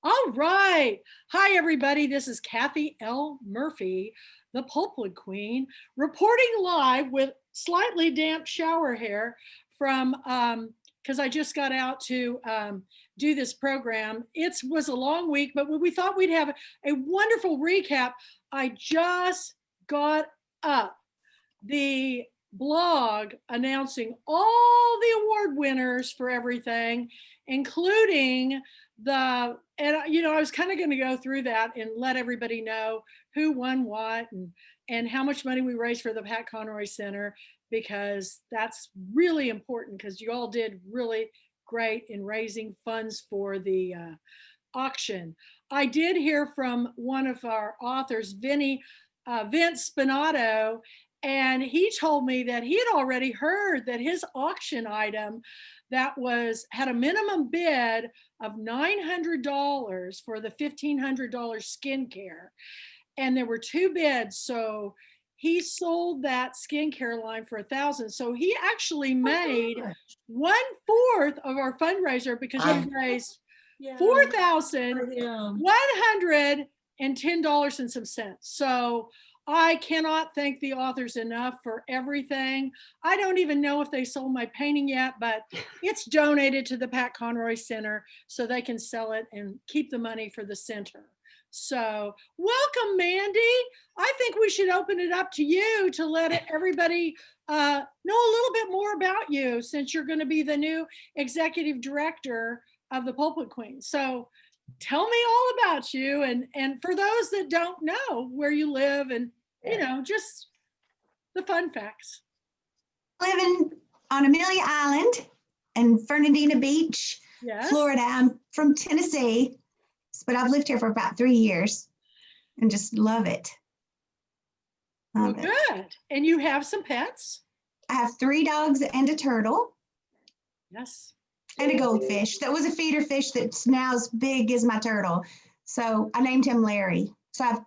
All right. Hi, everybody. This is Kathy L. Murphy, the Pulpwood Queen, reporting live with slightly damp shower hair from, because I just got out to do this program. It was a long week, but we thought we'd have a wonderful recap. I just got up the blog announcing all the award winners for everything, including I was kind of going to go through that and let everybody know who won what and how much money we raised for the Pat Conroy Center, because that's really important, because you all did really great in raising funds for the auction. I did hear from one of our authors, Vince Spinato, and he told me that he had already heard that his auction item that had a minimum bid of $900 for the $1,500 skincare. And there were two bids. So he sold that skincare line for $1,000. So he actually made 1/4 of our fundraiser, because he raised $4,110 and some cents. So I cannot thank the authors enough for everything. I don't even know if they sold my painting yet, but it's donated to the Pat Conroy Center so they can sell it and keep the money for the center. So welcome, Mandy. I think we should open it up to you to let everybody know a little bit more about you, since you're going to be the new executive director of the Pulpwood Queen. So tell me all about you, and for those that don't know where you live, and just the fun facts. Living on Amelia Island in Fernandina Beach, Yes. Florida. I'm from Tennessee, but I've lived here for about 3 years and just love it. Well, good. And you have some pets? I have 3 dogs and a turtle. Yes. And a goldfish. That was a feeder fish that's now as big as my turtle. So I named him Larry. So I've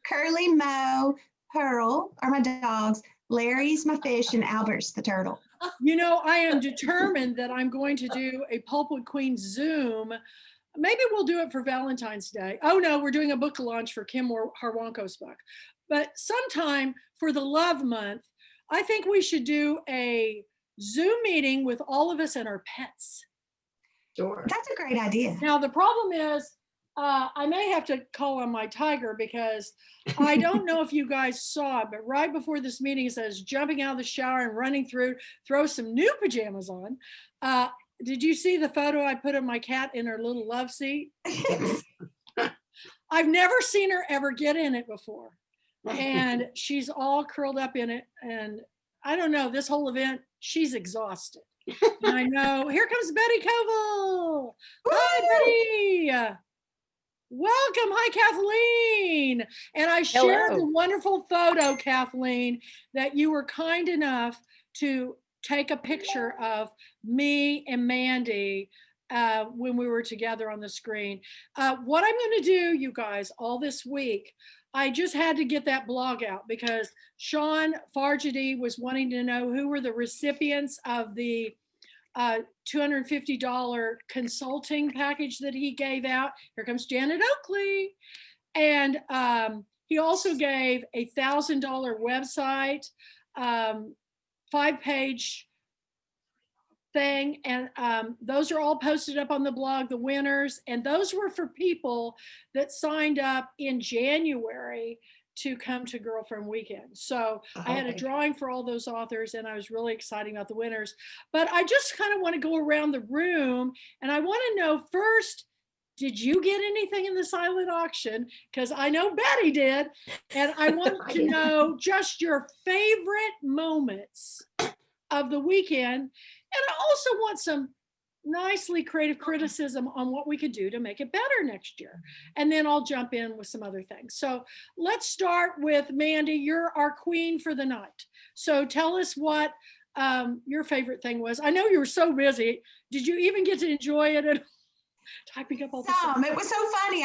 Curly, Mo, Pearl are my dogs. Larry's my fish, and Albert's the turtle. I am determined that I'm going to do a Pulpwood Queen Zoom. Maybe we'll do it for Valentine's Day. Oh no, we're doing a book launch for Kim Harwanko's book. But sometime for the Love Month, I think we should do a Zoom meeting with all of us and our pets. Sure. That's a great idea. Now, the problem is I may have to call on my tiger, because I don't know if you guys saw it, but right before this meeting, it says jumping out of the shower and running throw some new pajamas on. Did you see the photo I put of my cat in her little love seat? I've never seen her ever get in it before. And she's all curled up in it. And I don't know, this whole event, she's exhausted. And I know, here comes Betty Koval. Hi, Betty. Welcome. Hi, Kathleen. And I shared the wonderful photo, Kathleen, that you were kind enough to take a picture of me and Mandy when we were together on the screen. What I'm going to do, you guys, all this week, I just had to get that blog out, because Sean Fargedy was wanting to know who were the recipients of the $250 consulting package that he gave out. Here comes Janet Oakley. And he also gave a $1,000 website, 5-page thing. And those are all posted up on the blog, the winners. And those were for people that signed up in January to come to Girlfriend Weekend. So I had a drawing for all those authors, and I was really excited about the winners. But I just kind of want to go around the room, and I want to know first, did you get anything in the silent auction? Because I know Betty did. And I want to know just your favorite moments of the weekend. And I also want some nicely creative criticism on what we could do to make it better next year. And then I'll jump in with some other things. So let's start with Mandy. You're our queen for the night. So tell us what your favorite thing was. I know you were so busy. Did you even get to enjoy it at typing up all the stuff? It was so funny.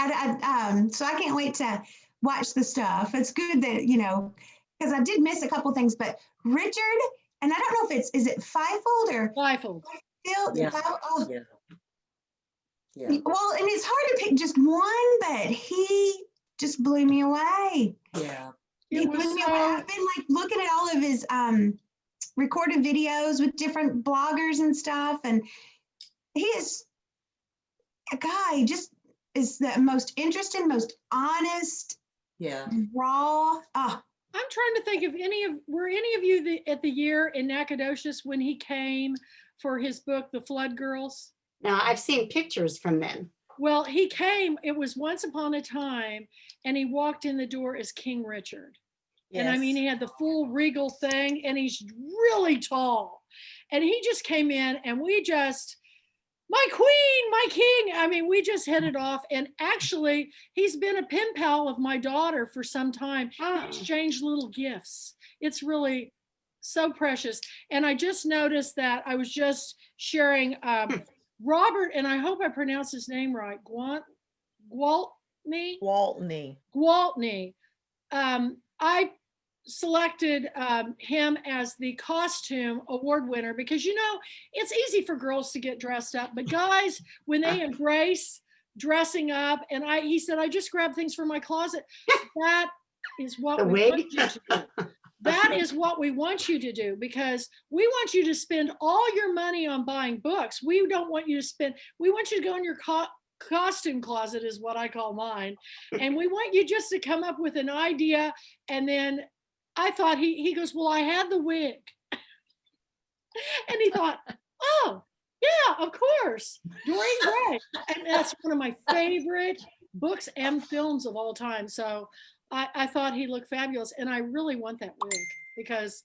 So I can't wait to watch the stuff. It's good that, because I did miss a couple things, but Richard, and I don't know if is it Fifield or Fifield. Yeah. Yeah. Well, and it's hard to pick just one, but he just blew me away. Yeah. He blew me away. I've been like looking at all of his recorded videos with different bloggers and stuff, and he is a guy. He just is the most interesting, most honest, Yeah. raw. I'm trying to think if were any of you at the year in Nacogdoches when he came for his book, The Flood Girls? Now, I've seen pictures from then. Well, he came, it was once upon a time, and he walked in the door as King Richard. And I mean, he had the full regal thing, and he's really tall. And he just came in, and we just, my queen, my king. I mean, we just hit it off. And actually, he's been a pen pal of my daughter for some time. They exchanged little gifts. It's really so precious. And I just noticed that I was just sharing Robert, and I hope I pronounced his name right, Gwaltney. I selected him as the costume award winner because, you know, it's easy for girls to get dressed up, but guys, when they embrace dressing up, and he said, I just grabbed things from my closet. That is what The we wig? want you to do. That is what we want you to do, because we want you to spend all your money on buying books. We don't want you to spend, we want you to go in your costume closet, is what I call mine. And we want you just to come up with an idea. And then I thought, he goes, well, I had the wig. And he thought, oh, yeah, of course, Dorian Gray. And that's one of my favorite books and films of all time. So I thought he looked fabulous, and I really want that wig because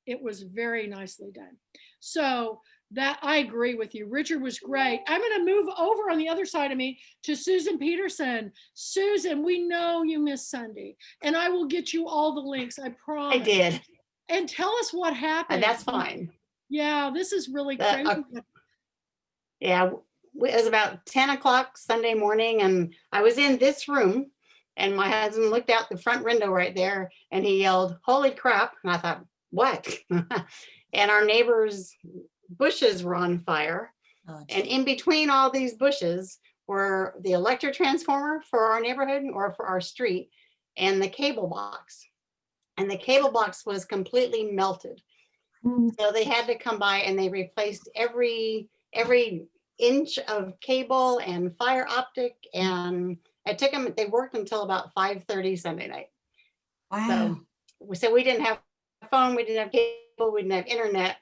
it was very nicely done. So that, I agree with you. Richard was great. I'm going to move over on the other side of me to Susan Peterson. Susan, we know you missed Sunday, and I will get you all the links, I promise. I did. And tell us what happened. That's fine. Yeah, this is really crazy. Yeah, it was about 10 o'clock Sunday morning, and I was in this room, and my husband looked out the front window right there, and he yelled, holy crap. And I thought, what? And our neighbor's bushes were on fire. And in between all these bushes were the electric transformer for our neighborhood or for our street and the cable box. And the cable box was completely melted. So they had to come by and they replaced every inch of cable and fire optic, and it took them, they worked until about 5:30 Sunday night. Wow. So we didn't have a phone, we didn't have cable, we didn't have internet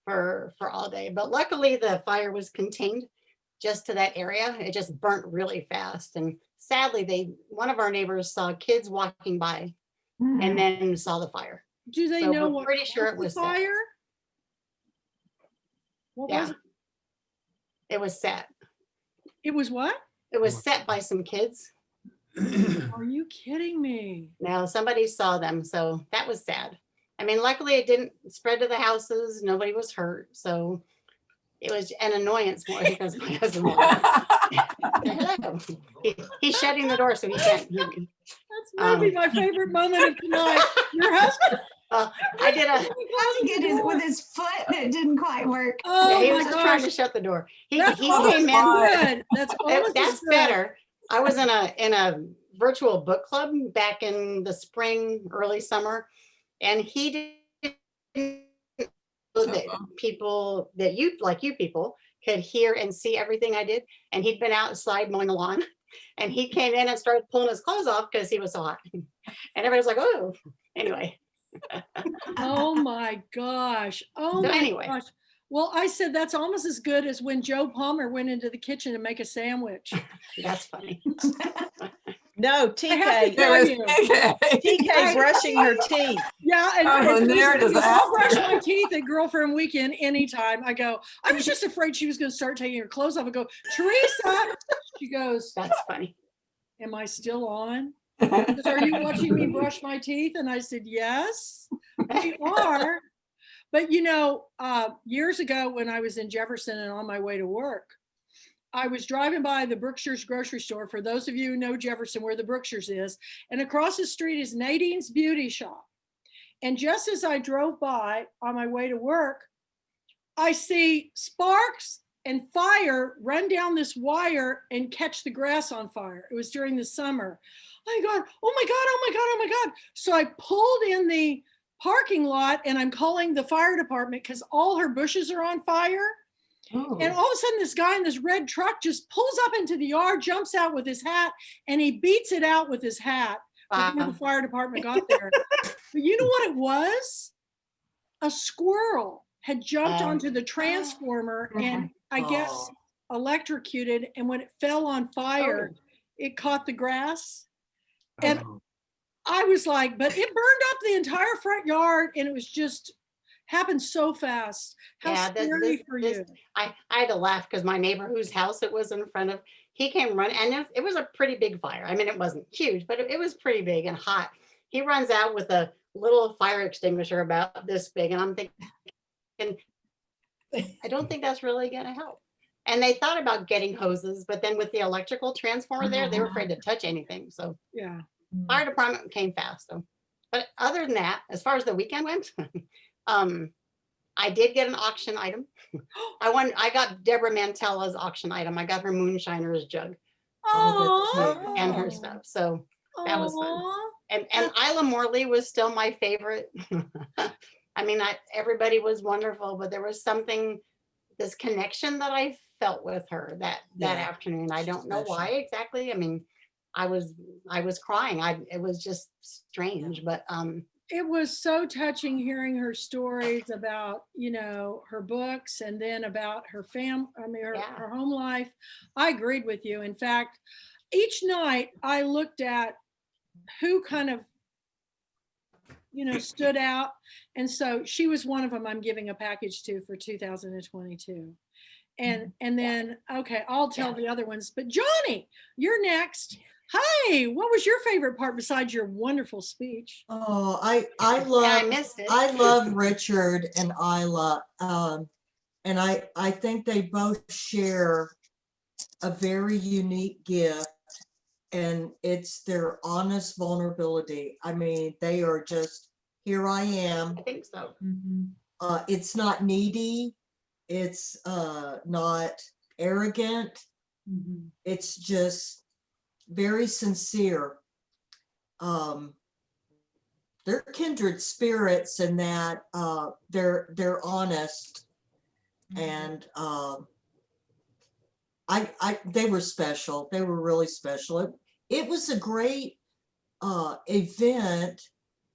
for all day. But luckily the fire was contained just to that area. It just burnt really fast. And sadly, one of our neighbors saw kids walking by and then saw the fire. Do they So know we're what pretty sure it was the fire? What was it? It was set. It was what? It was set by some kids. Are you kidding me? Now somebody saw them, so that was sad. I mean, luckily it didn't spread to the houses. Nobody was hurt, so it was an annoyance more because my husband. Hello. He's shutting the door so he can't hear me. That's maybe my favorite moment of tonight. Your husband. I did How'd he get with his foot that didn't quite work? Oh, he my was just gosh. trying to shut the door. He That's came almost in. good. That's almost That's good. better. I was in a virtual book club back in the spring, early summer, and he did that people that you people could hear and see everything I did. And he'd been outside mowing the lawn, and he came in and started pulling his clothes off because he was so hot. And everybody's like, oh, anyway. Oh my gosh. Oh So my anyway. gosh. Well, I said that's almost as good as when Joe Palmer went into the kitchen to make a sandwich. That's funny. No, I have to TK. tell you. TK brushing her teeth. Yeah, and there it is. I'll brush my teeth at Girlfriend Weekend anytime. I go, I was just afraid she was going to start taking her clothes off. I go, Teresa. She goes, That's funny. am I still on? She goes, are you watching me brush my teeth? And I said, yes, we are. But you know, years ago when I was in Jefferson and on my way to work, I was driving by the Brookshire's grocery store. For those of you who know Jefferson, where the Brookshire's is, and across the street is Nadine's Beauty Shop. And just as I drove by on my way to work, I see sparks and fire run down this wire and catch the grass on fire. It was during the summer. I go, oh my God, oh my God, oh my God. So I pulled in the parking lot and I'm calling the fire department because all her bushes are on fire. Oh. And all of a sudden this guy in this red truck just pulls up into the yard, jumps out with his hat, and he beats it out with his hat before the fire department got there. But you know what it was? A squirrel had jumped onto the transformer and I guess electrocuted, and when it fell on fire, it caught the grass. And I was like, but it burned up the entire front yard, and it was just happened so fast. How scary for you. I had to laugh because my neighbor whose house it was in front of, he came running, and it was a pretty big fire. I mean, it wasn't huge, but it was pretty big and hot. He runs out with a little fire extinguisher about this big, and I'm thinking, I don't think that's really going to help. And they thought about getting hoses, but then with the electrical transformer there, they were afraid to touch anything. So yeah, fire department came fast. So, but other than that, as far as the weekend went, I did get an auction item. I got Deborah Mantella's auction item. I got her moonshiner's jug and her stuff. So that was fun. And Isla Morley was still my favorite. I mean, everybody was wonderful, but there was something, this connection that I felt with her that afternoon. I don't know why exactly. I mean, I was crying. It was just strange, but it was so touching hearing her stories about, you know, her books and then about her her home life. I agreed with you. In fact, each night I looked at who kind of, you know, stood out. And so she was one of them I'm giving a package to for 2022. And then, okay, I'll tell the other ones, but Johnny, you're next. Hi, what was your favorite part besides your wonderful speech? Oh, I love, I missed it. I love Richard and Isla. And I think they both share a very unique gift, and it's their honest vulnerability. I mean, they are just, here I am. I think so. It's not needy. It's not arrogant. It's just very sincere. They're kindred spirits in that they're honest, and they were special. They were really special. It was a great event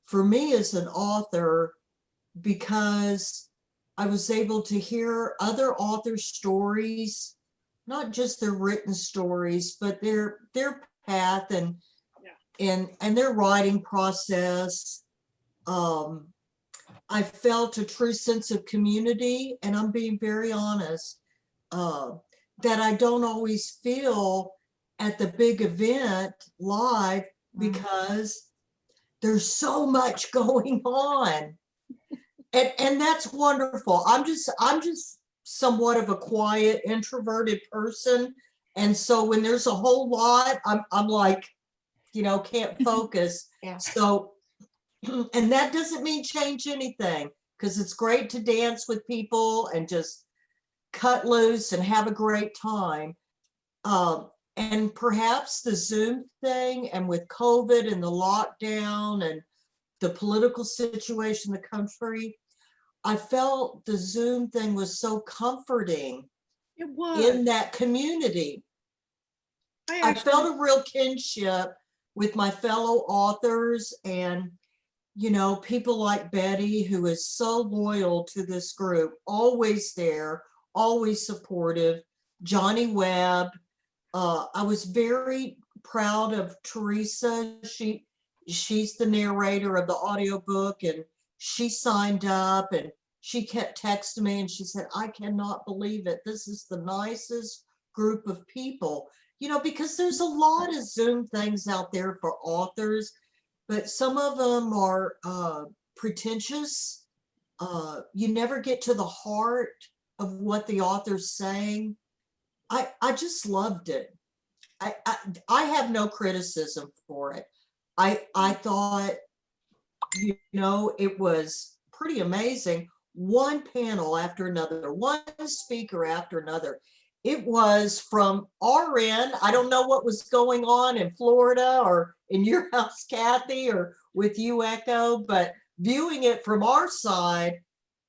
for me as an author, because I was able to hear other authors' stories, not just their written stories, but their path and their writing process. I felt a true sense of community, and I'm being very honest, that I don't always feel at the big event live, because there's so much going on. And that's wonderful. I'm just somewhat of a quiet, introverted person. And so when there's a whole lot, I'm like, you know, can't focus. So, and that doesn't mean change anything, because it's great to dance with people and just cut loose and have a great time. And perhaps the Zoom thing, and with COVID and the lockdown and the political situation in the country, I felt the Zoom thing was so comforting. It was. In that community. I felt a real kinship with my fellow authors, and, you know, people like Betty, who is so loyal to this group, always there, always supportive. Johnny Webb. I was very proud of Teresa. She's the narrator of the audiobook, and she signed up, and she kept texting me, and she said, I cannot believe it. This is the nicest group of people, you know, because there's a lot of Zoom things out there for authors, but some of them are pretentious. You never get to the heart of what the author's saying. I just loved it. I have no criticism for it. I thought, you know, it was pretty amazing. one panel after another, one speaker after another. It was from our end. I don't know what was going on in Florida or in your house, Kathy, or with you, Echo, but viewing it from our side,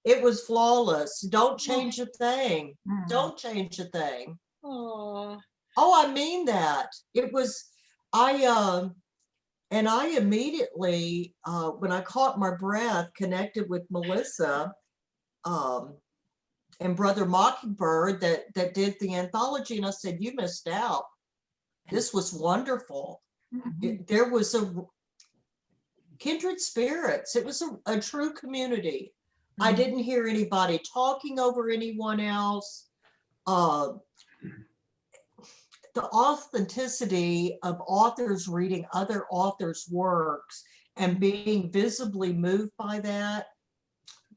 it was flawless. Don't change a thing. Don't change a thing. Oh, Oh, I mean that. It was, and I immediately, when I caught my breath, connected with Melissa, and Brother Mockingbird that did the anthology, and I said, you missed out. This was wonderful. There was a kindred spirits. It was a true community. I didn't hear anybody talking over anyone else. The authenticity of authors reading other authors' works and being visibly moved by that,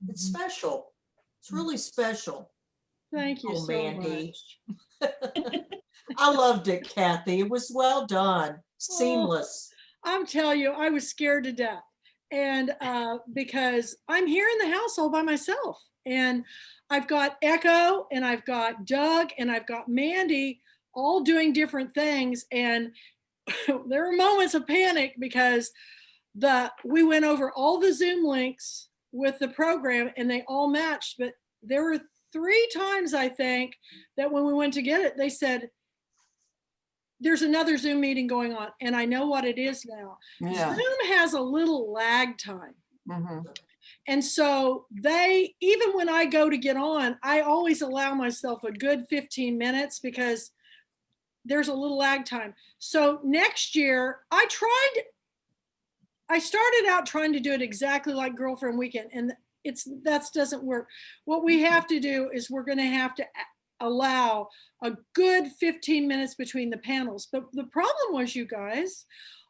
it's special. It's really special. thank you Oh, so Mandy. much. I loved it, Kathy. It was well done, seamless. I'm telling you, I was scared to death. And because I'm here in the house all by myself. And I've got Echo and I've got Doug and I've got Mandy all doing different things. And there were moments of panic because we went over all the Zoom links with the program and they all matched. But there were 3 times, I think, that when we went to get it, they said, there's another Zoom meeting going on. And I know what it is now. Yeah. Zoom has a little lag time. Mm-hmm. And so even when I go to get on, I always allow myself a good 15 minutes because there's a little lag time. So next year, I started out trying to do it exactly like Girlfriend Weekend, and that doesn't work. What we have to do is we're going to have to allow a good 15 minutes between the panels. But the problem was, you guys,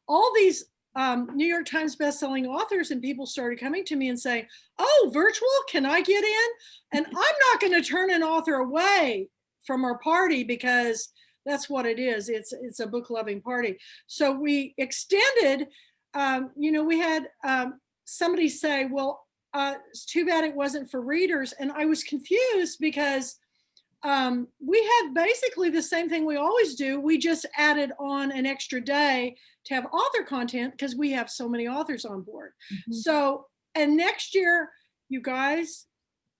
all these New York Times bestselling authors and people started coming to me and saying, oh, virtual, can I get in? And I'm not going to turn an author away from our party because that's what it is. It's a book loving party. So we extended, we had somebody say, well, it's too bad it wasn't for readers. And I was confused because we had basically the same thing we always do. We just added on an extra day to have author content because we have so many authors on board. Mm-hmm. So, and next year, you guys,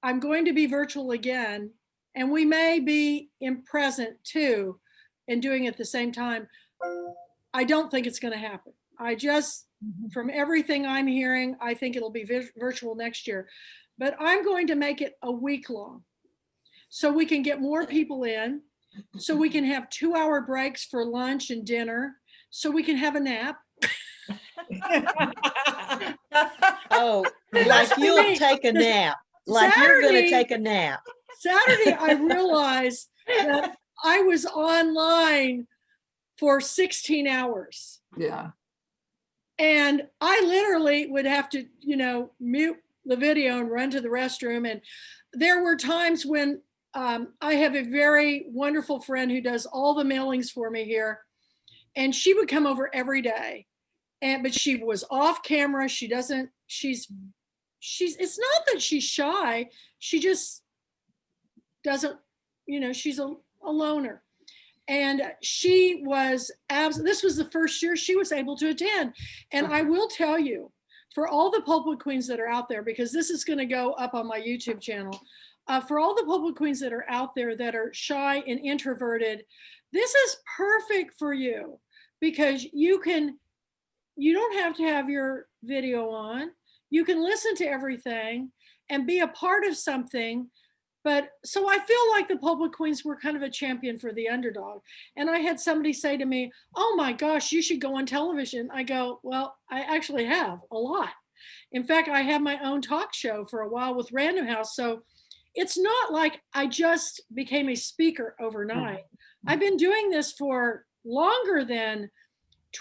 I'm going to be virtual again, and we may be in present too and doing it at the same time. I don't think it's going to happen. From everything I'm hearing, I think it'll be virtual next year, but I'm going to make it a week long so we can get more people in, so we can have 2-hour breaks for lunch and dinner, so we can have a nap. Oh, like you'll take a nap. Like you're going to take a nap. Saturday, I realized that I was online for 16 hours. Yeah. And I literally would have to, mute the video and run to the restroom. And there were times when I have a very wonderful friend who does all the mailings for me here. And she would come over every day. But she was off camera. It's not that she's shy. She just doesn't, she's a loner. And she was, this was the first year she was able to attend. And I will tell you, for all the Pulpwood Queens that are out there, because this is going to go up on my YouTube channel, for all the Pulpwood Queens that are out there that are shy and introverted, this is perfect for you because you don't have to have your video on. You can listen to everything and be a part of something. But so I feel like the Pulpwood Queens were kind of a champion for the underdog. And I had somebody say to me, oh my gosh, you should go on television. I go, well, I actually have a lot. In fact, I had my own talk show for a while with Random House. So it's not like I just became a speaker overnight. I've been doing this for longer than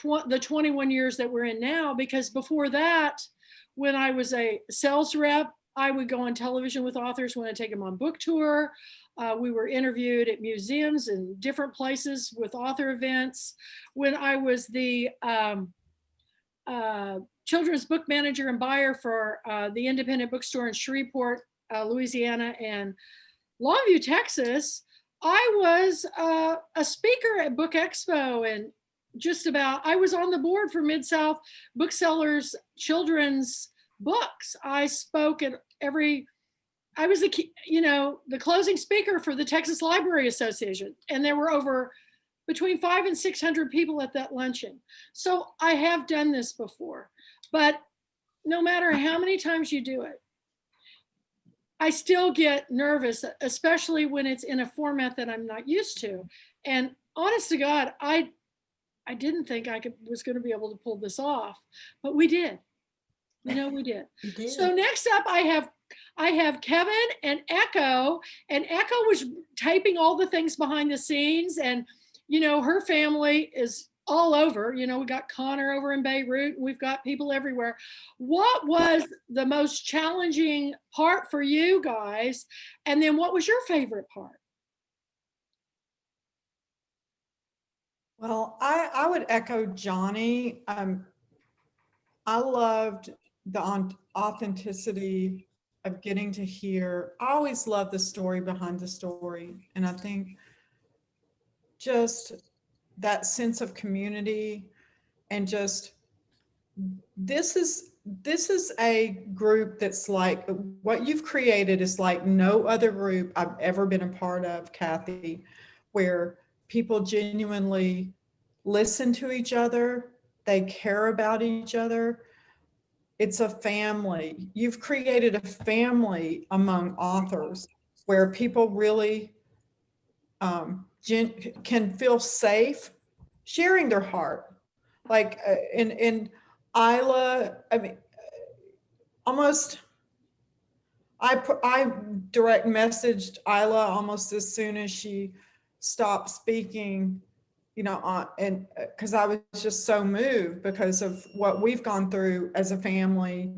the 21 years that we're in now, because before that, when I was a sales rep, I would go on television with authors when I take them on book tour. We were interviewed at museums and different places with author events. When I was the children's book manager and buyer for the independent bookstore in Shreveport, Louisiana and Longview, Texas, I was a speaker at Book Expo, and I was on the board for Mid-South Booksellers children's books. I spoke at I was the closing speaker for the Texas Library Association, and there were between 500 and 600 people at that luncheon. So I have done this before, but no matter how many times you do it, I still get nervous, especially when it's in a format that I'm not used to. And honest to God, I didn't think was going to be able to pull this off, but we did. We did. You did. So next up, I have Kevin and Echo, and Echo was typing all the things behind the scenes, and her family is all over. We got Connor over in Beirut, and we've got people everywhere. What was the most challenging part for you guys? And then what was your favorite part? Well, I would echo Johnny. I loved the authenticity of getting to hear. I always love the story behind the story. And I think just that sense of community, and just this is a group that's like, what you've created is like no other group I've ever been a part of, Kathy, where people genuinely listen to each other, they care about each other. It's a family. You've created a family among authors where people really can feel safe sharing their heart. Like in Isla, I mean, almost, I direct messaged Isla almost as soon as she stopped speaking, and because I was just so moved because of what we've gone through as a family.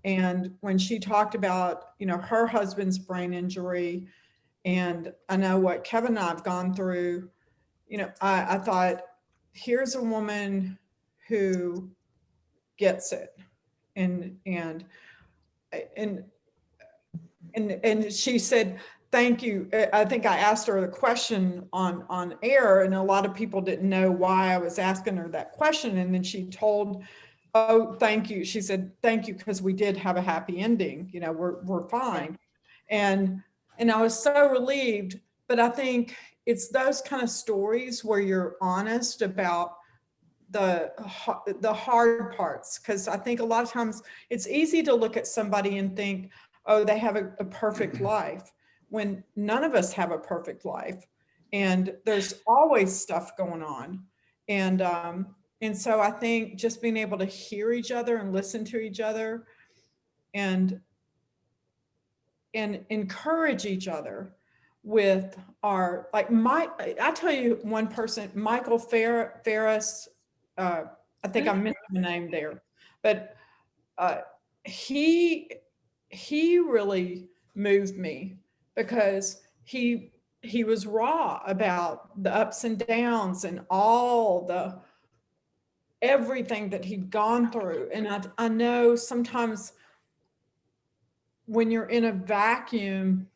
And when she talked about, her husband's brain injury, and I know what Kevin and I have gone through, I thought, here's a woman who gets it. And she said, thank you. I think I asked her the question on air, and a lot of people didn't know why I was asking her that question. And then she told, oh, thank you. She said, thank you, because we did have a happy ending. We're fine. And I was so relieved. But I think it's those kind of stories where you're honest about the hard parts, because I think a lot of times it's easy to look at somebody and think, oh, they have a perfect life, when none of us have a perfect life, and there's always stuff going on. And so I think just being able to hear each other and listen to each other and encourage each other with our, like, I tell you, one person, Michael Ferris, I think I mentioned the name there, but he really moved me, because he was raw about the ups and downs and everything that he'd gone through. And I know sometimes when you're in a vacuum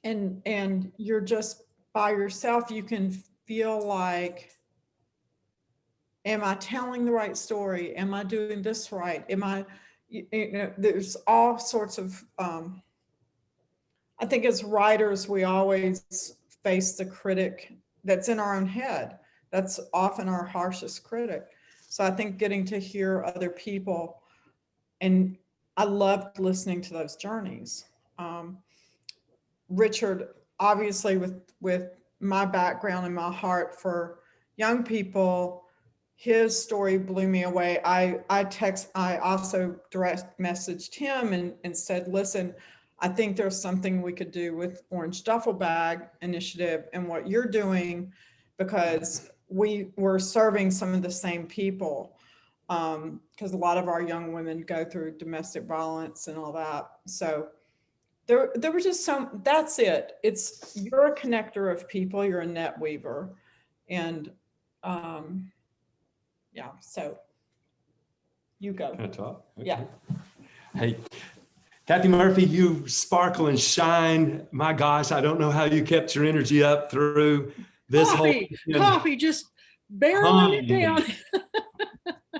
and you're just by yourself, you can feel like, am I telling the right story? Am I doing this right? There's all sorts of, I think as writers, we always face the critic that's in our own head. That's often our harshest critic. So I think getting to hear other people, and I loved listening to those journeys. Richard, obviously with my background and my heart for young people, his story blew me away. I also direct messaged him and said, listen, I think there's something we could do with Orange Duffel Bag Initiative and what you're doing, because we're serving some of the same people. Because a lot of our young women go through domestic violence and all that. So there were just that's it. You're a connector of people, you're a net weaver. And yeah, so you go. Can I talk? Okay. Yeah. Hey, Kathy Murphy, you sparkle and shine. My gosh, I don't know how you kept your energy up through this coffee, just barreling it down.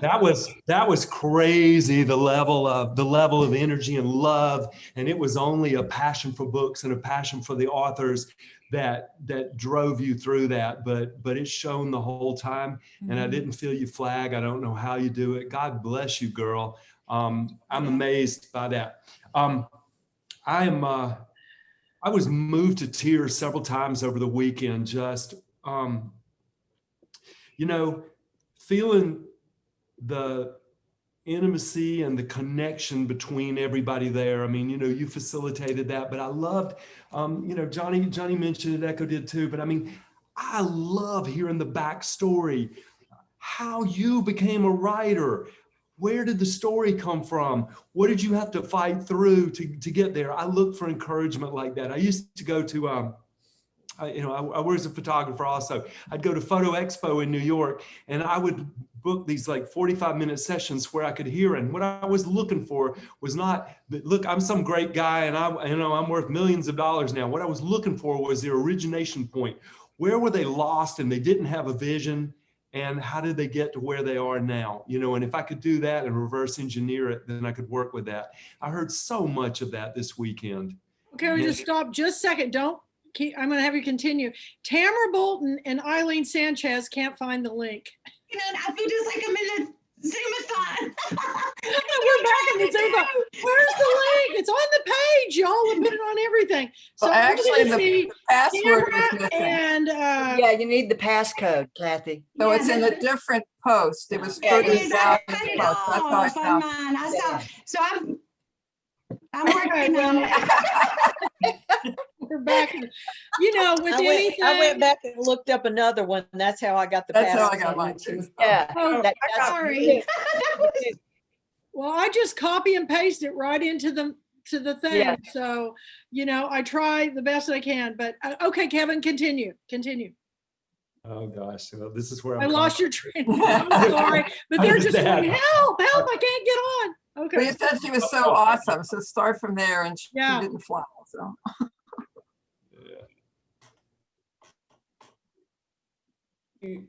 That was crazy, the level of energy and love. And it was only a passion for books and a passion for the authors that drove you through that. But it's shown the whole time. And I didn't feel you flag. I don't know how you do it. God bless you, girl. I'm amazed by that. I was moved to tears several times over the weekend, just, feeling the intimacy and the connection between everybody there. I mean, you facilitated that, but I loved, Johnny mentioned it, Echo did too, but I mean, I love hearing the backstory, how you became a writer. Where did the story come from? What did you have to fight through to get there? I look for encouragement like that. I used to go to, I work as a photographer also. I'd go to Photo Expo in New York, and I would book these like 45-minute sessions where I could hear. And what I was looking for was not, look, I'm some great guy and I'm worth millions of dollars now. What I was looking for was their origination point. Where were they lost and they didn't have a vision? And how did they get to where they are now? And if I could do that and reverse engineer it, then I could work with that. I heard so much of that this weekend. Okay, we just stop just a second. Don't keep, I'm going to have you continue. Tamara Bolton and Eileen Sanchez can't find the link. I feel just like I'm in a Zoomathon. We're back in the Zoomathon. Where's the link? It's on the page, y'all. We put it on everything. So well, actually, the password Tamara is missing. And yeah, you need the passcode, Kathy. So it's in a different post. It was further down. I cut it off on mine. I saw. So I'm working on it. We're back. With anything. I went back and looked up another one. And that's how I got the That's password. how I got mine too. Yeah. Oh, sorry. Well, I just copy and paste it right into the thing. Yeah. So, I try the best I can. But okay, Kevin, continue. Oh gosh, well, this is where I lost your train. I'm sorry, but they're just going, help! I can't get on. Okay. Well, you said she was so awesome, so start from there, and she didn't fly. So.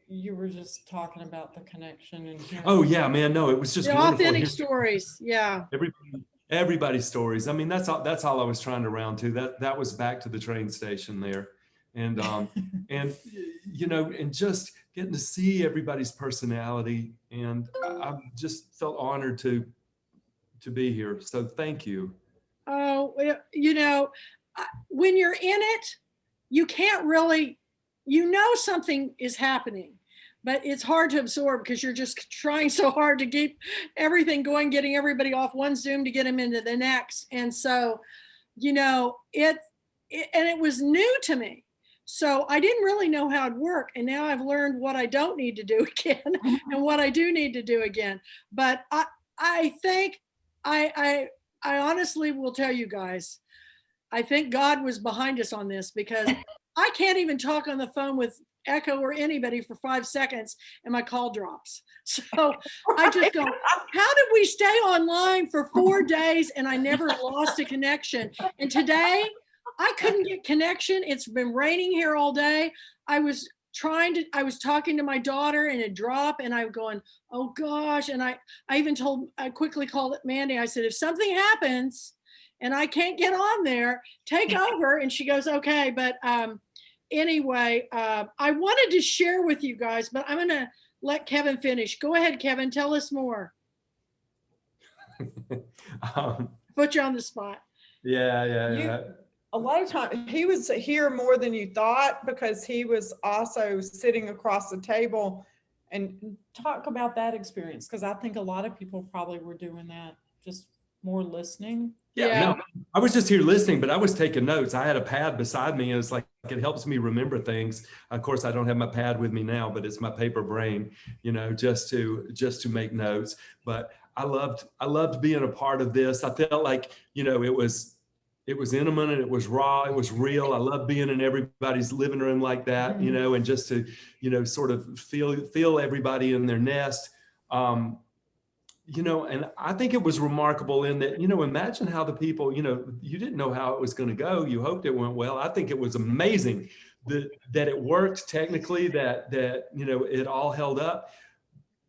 You were just talking about the connection and oh yeah, man, no, it was just the wonderful. Authentic stories. Yeah. Everybody's stories. I mean, that's all I was trying to round to. That was back to the train station there. And and just getting to see everybody's personality, and I just felt honored to be here. So thank you. Oh, when you're in it, you can't really, something is happening, but it's hard to absorb because you're just trying so hard to keep everything going, getting everybody off one Zoom to get them into the next. And so, it was new to me. So I didn't really know how it'd work. And now I've learned what I don't need to do again and what I do need to do again. But I think I honestly will tell you guys, I think God was behind us on this, because I can't even talk on the phone with Echo or anybody for 5 seconds and my call drops. So I just go, how did we stay online for 4 days and I never lost a connection? And today I couldn't get connection. It's been raining here all day. I was talking to my daughter and it dropped, and I'm going, oh gosh. And I quickly called Mandy. I said, if something happens and I can't get on there, take over. And she goes, okay. But anyway, I wanted to share with you guys, but I'm going to let Kevin finish. Go ahead, Kevin, tell us more. Put you on the spot. Yeah. A lot of times he was here more than you thought, because he was also sitting across the table. And talk about that experience, because I think a lot of people probably were doing that, just more listening. Yeah. No, I was just here listening, but I was taking notes. I had a pad beside me. It was like, it helps me remember things. Of course, I don't have my pad with me now, but it's my paper brain, just to make notes. But I loved being a part of this. I felt like, it was intimate and it was raw. It was real. I love being in everybody's living room like that, and just to, sort of feel everybody in their nest. and I think it was remarkable in that, imagine how the people, you didn't know how it was going to go. You hoped it went well. I think it was amazing that it worked technically, that it all held up.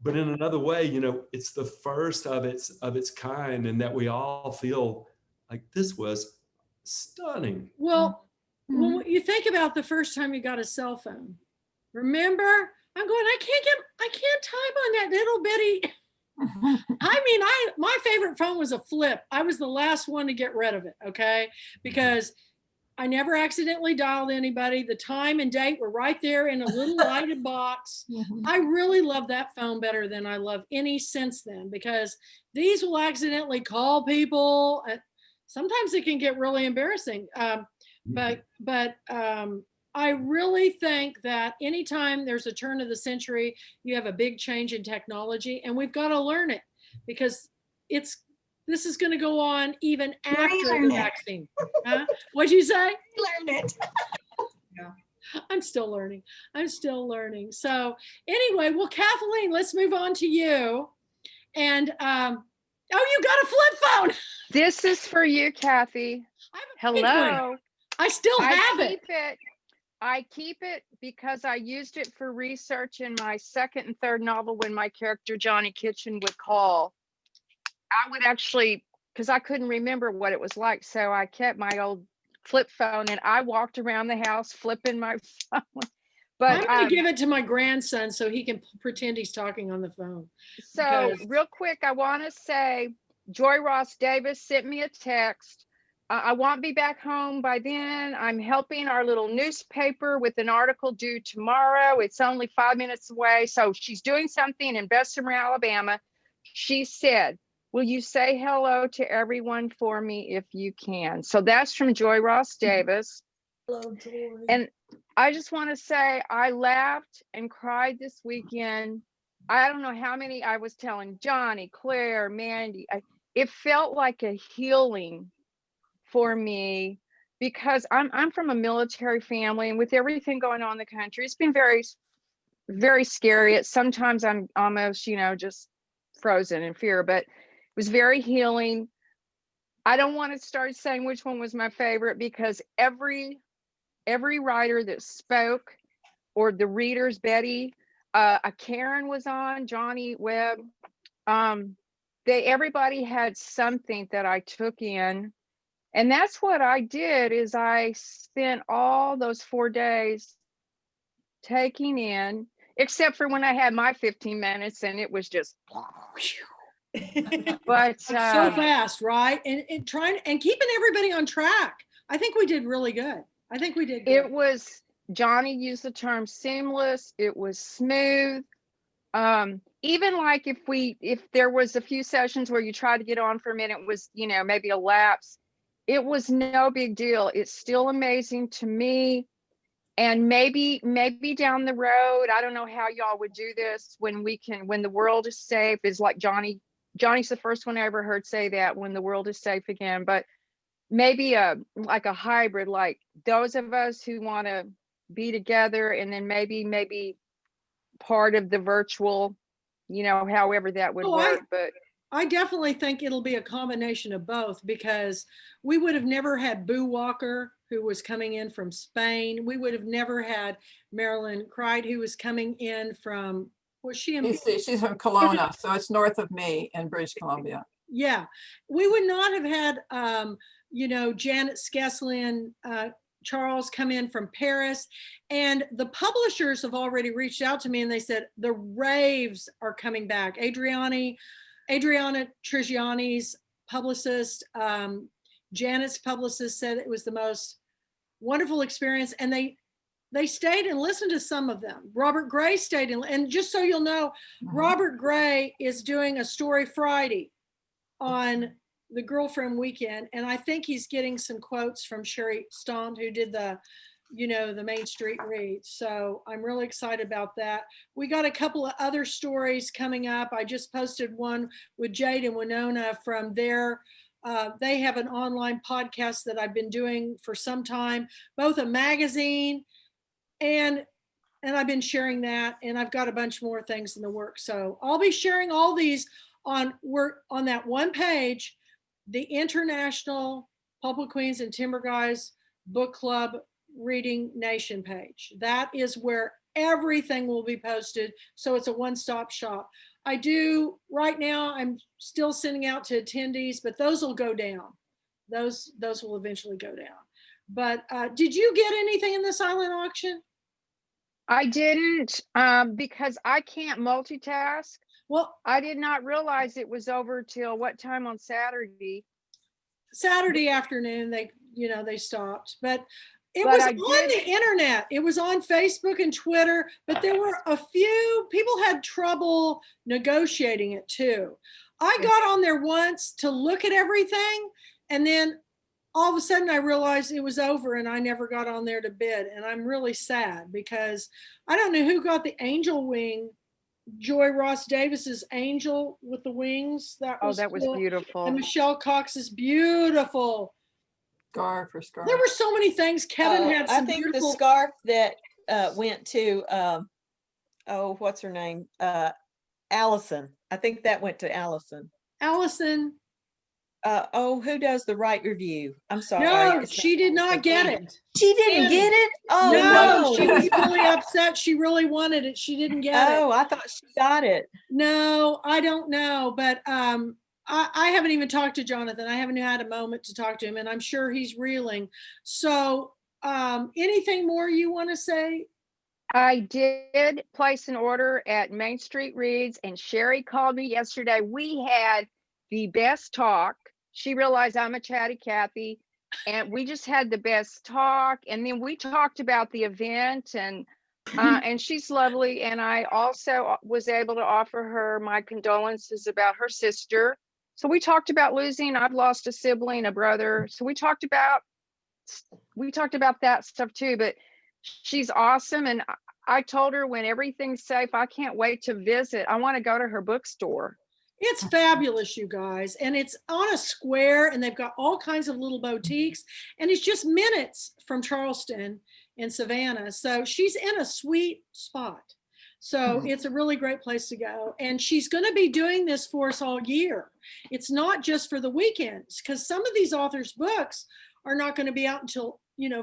But in another way, it's the first of its kind, and that we all feel like this was stunning. Well, when you think about the first time you got a cell phone, remember, I'm going, I can't type on that little bitty. My favorite phone was a flip. I was the last one to get rid of it. Okay. Because I never accidentally dialed anybody. The time and date were right there in a little lighted box. I really love that phone better than I love any since then, because these will accidentally call people. Sometimes it can get really embarrassing. But I really think that anytime there's a turn of the century, you have a big change in technology, and we've got to learn it, because this is going to go on even after the vaccine. Huh? What'd you say? Learn it. Yeah. I'm still learning. So anyway, well, Kathleen, let's move on to you. And oh, you got a flip phone. This is for you, Kathy. Hello. I still have it. I keep it because I used it for research in my second and third novel when my character Johnny Kitchen would call. I would actually, because I couldn't remember what it was like, so I kept my old flip phone and I walked around the house flipping my phone. But I'm going to give it to my grandson so he can pretend he's talking on the phone. So real quick, I want to say Joy Ross Davis sent me a text. I won't be back home by then. I'm helping our little newspaper with an article due tomorrow. It's only 5 minutes away. So she's doing something in Bessemer, Alabama. She said, will you say hello to everyone for me if you can? So that's from Joy Ross Davis. Hello, Joy. And I just want to say I laughed and cried this weekend. I don't know how many I was telling Johnny, Claire, Mandy. It felt like a healing for me, because I'm from a military family, and with everything going on in the country, it's been very, very scary. Sometimes I'm almost, just frozen in fear, but it was very healing. I don't want to start saying which one was my favorite, because every writer that spoke, or the readers, Betty, Karen was on, Johnny Webb, everybody had something that I took in. And that's what I did, is I spent all those 4 days taking in, except for when I had my 15 minutes and it was just, but so fast, right? And trying and keeping everybody on track. I think we did really good. It was, Johnny used the term seamless. It was smooth. Even like if there was a few sessions where you tried to get on for a minute, it was, maybe a lapse. It was no big deal. It's still amazing to me. And maybe down the road, I don't know how y'all would do this when the world is safe, is like Johnny's the first one I ever heard say that, when the world is safe again. But maybe like a hybrid, like those of us who want to be together, and then maybe part of the virtual, however that would work. But I definitely think it'll be a combination of both, because we would have never had Boo Walker, who was coming in from Spain. We would have never had Marilyn Cried, who was coming in from, was she in? She's from Kelowna, so it's north of me in British Columbia. Yeah, we would not have had, Janet Skeslin, Charles come in from Paris, and the publishers have already reached out to me and they said the raves are coming back. Adriana Trigiani's publicist, Janet's publicist, said it was the most wonderful experience, and they stayed and listened to some of them. Robert Gray stayed in, and just so you'll know, Robert Gray is doing a story Friday on the Girlfriend weekend, and I think he's getting some quotes from Sherry Stomp, who did the Main Street read. So I'm really excited about that. We got a couple of other stories coming up. I just posted one with Jade and Winona from their, they have an online podcast that I've been doing for some time, both a magazine and I've been sharing that, and I've got a bunch more things in the works. So I'll be sharing all these we're on that one page, the International Pulpwood Queens and Timber Guys Book Club Reading Nation page. That is where everything will be posted. So it's a one-stop shop. I do right now, I'm still sending out to attendees, but those will go down. Those will eventually go down. But did you get anything in the silent auction? I didn't, because I can't multitask. Well, I did not realize it was over till what time on Saturday? Saturday afternoon, they stopped, but it was on the internet. It was on Facebook and Twitter, but there were a few people had trouble negotiating it too. I got on there once to look at everything, and then all of a sudden I realized it was over and I never got on there to bid. And I'm really sad because I don't know who got the angel wing, Joy Ross Davis's angel with the wings. That was cool. Beautiful. And Michelle Cox's beautiful scarf. There were so many things. Kevin had some I think beautiful the scarf that went to what's her name? Allison. I think that went to Allison. Allison. Who does the right review? I'm sorry. No, she did not get it. She didn't get it? Oh, no. She was really upset. She really wanted it. She didn't get it. Oh, I thought she got it. No, I don't know. But I haven't even talked to Jonathan. I haven't had a moment to talk to him, and I'm sure he's reeling. So anything more you want to say? I did place an order at Main Street Reads, and Sherry called me yesterday. We had the best talk. She realized I'm a chatty Kathy, and we just had the best talk. And then we talked about the event, and she's lovely. And I also was able to offer her my condolences about her sister. So we talked about losing. I've lost a sibling, a brother. So we talked about that stuff too. But she's awesome, and I told her when everything's safe, I can't wait to visit. I want to go to her bookstore. It's fabulous, you guys. And it's on a square, and they've got all kinds of little boutiques, and it's just minutes from Charleston and Savannah. So she's in a sweet spot. So it's a really great place to go. And she's going to be doing this for us all year. It's not just for the weekends, because some of these authors' books are not going to be out until,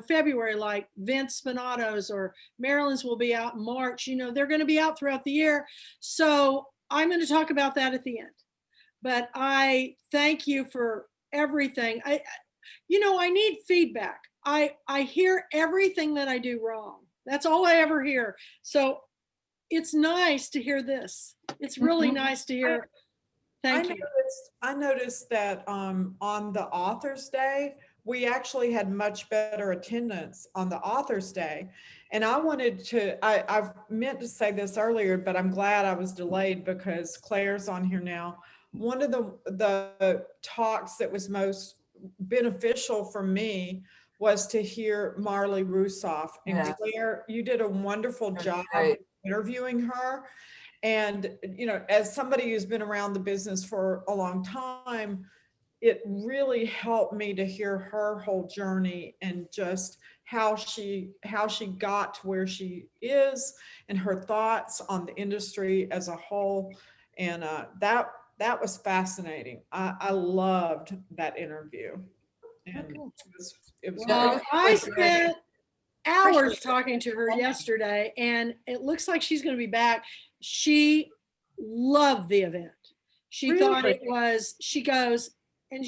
February, like Vince Spinato's or Marilyn's will be out in March. They're going to be out throughout the year. So I'm going to talk about that at the end. But I thank you for everything. I need feedback. I hear everything that I do wrong. That's all I ever hear. So it's nice to hear this. It's really nice to hear. Thank you. I noticed that on the Author's Day, we actually had much better attendance on the Author's Day. And I wanted to, I've meant to say this earlier, but I'm glad I was delayed because Claire's on here now. One of the talks that was most beneficial for me was to hear Marley Rusoff. And Claire, you did a wonderful job interviewing her. And, as somebody who's been around the business for a long time, it really helped me to hear her whole journey and just how she got to where she is and her thoughts on the industry as a whole. And that was fascinating. I loved that interview. And it was I spent hours talking to her yesterday, and it looks like she's going to be back. She loved the event. She thought it was, she goes, and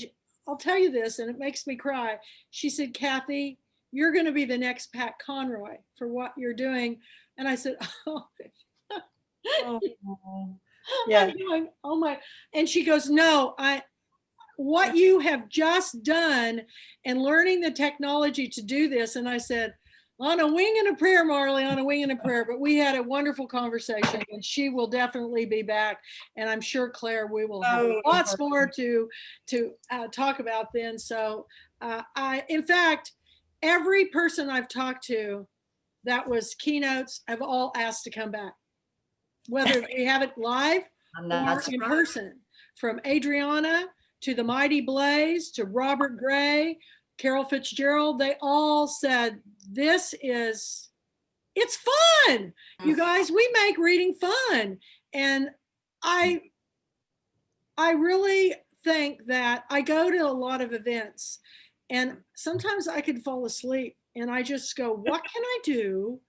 I'll tell you this, and it makes me cry. She said, Kathy, you're going to be the next Pat Conroy for what you're doing. And I said, oh yeah. Going, oh my. And she goes, no, what you have just done and learning the technology to do this. And I said, on a wing and a prayer, Marley, on a wing and a prayer. But we had a wonderful conversation, and she will definitely be back. And I'm sure, Claire, we will have lots more to talk about then. So in fact, every person I've talked to that was keynotes have all asked to come back, whether we have it live or in person, from Adriana to the Mighty Blaze to Robert Gray, Carol Fitzgerald. They all said, it's fun. You guys, we make reading fun. And I really think that I go to a lot of events and sometimes I could fall asleep and I just go, what can I do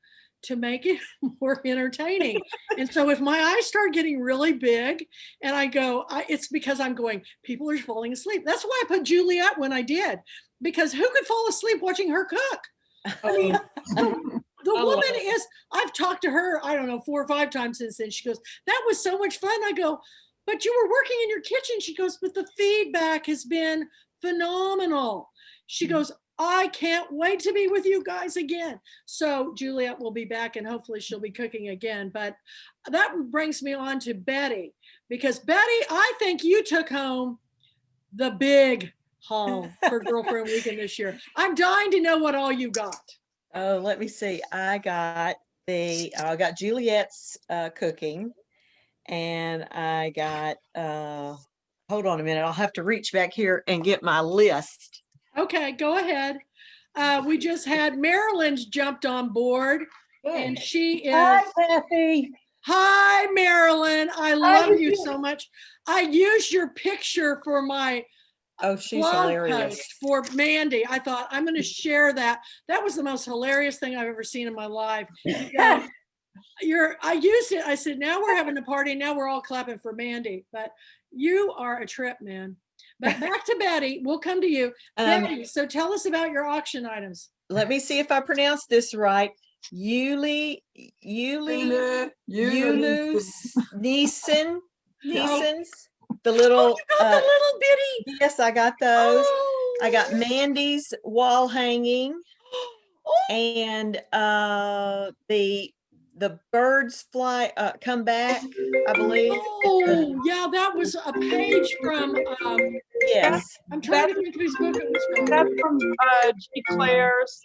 to make it more entertaining? And so if my eyes start getting really big and I go, it's because I'm going, people are falling asleep. That's why I put Juliet when I did, because who could fall asleep watching her cook? I mean, the woman is, I've talked to her, I don't know, 4 or 5 times since then. She goes, that was so much fun. I go, but you were working in your kitchen. She goes, but the feedback has been phenomenal. She goes, I can't wait to be with you guys again. So Juliet will be back and hopefully she'll be cooking again. But that brings me on to Betty, because Betty, I think you took home the big haul for Girlfriend Weekend this year. I'm dying to know what all you got. Oh, let me see. I got Juliet's cooking, and I got hold on a minute. I'll have to reach back here and get my list. Okay, go ahead. We just had Marilyn's jumped on board, and she is. Hi, Kathy. Hi, Marilyn. I love you so much. I used your picture for my she's blog hilarious. post for Mandy. I thought I'm going to share that. That was the most hilarious thing I've ever seen in my life. I used it. I said, now we're having a party. Now we're all clapping for Mandy. But you are a trip, man. But back to Betty. We'll come to you. Betty, so tell us about your auction items. Let me see if I pronounced this right. Neeson's, the little, you got the little bitty. Yes, I got those. I got Mandy's wall hanging, and the birds fly come back, I believe. Oh, yeah, that was a page from yes. I'm trying to think whose book it was from. That's from G. Claire's.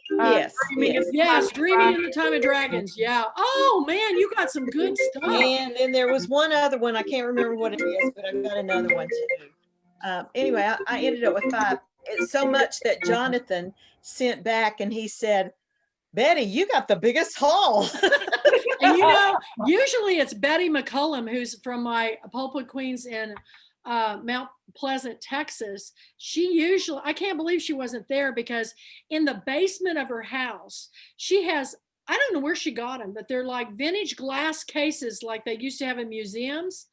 Yes. Dreaming in the Time of Dragons. Yeah. Oh man, you got some good stuff. And then there was one other one. I can't remember what it is, but I've got another one too. Anyway, I ended up with 5. It's so much that Jonathan sent back and he said, Betty, you got the biggest haul. And you know, usually it's Betty McCullum, who's from my Pulpwood Queens in Mount Pleasant, Texas. She usually, I can't believe she wasn't there, because in the basement of her house, she has, I don't know where she got them, but they're like vintage glass cases like they used to have in museums.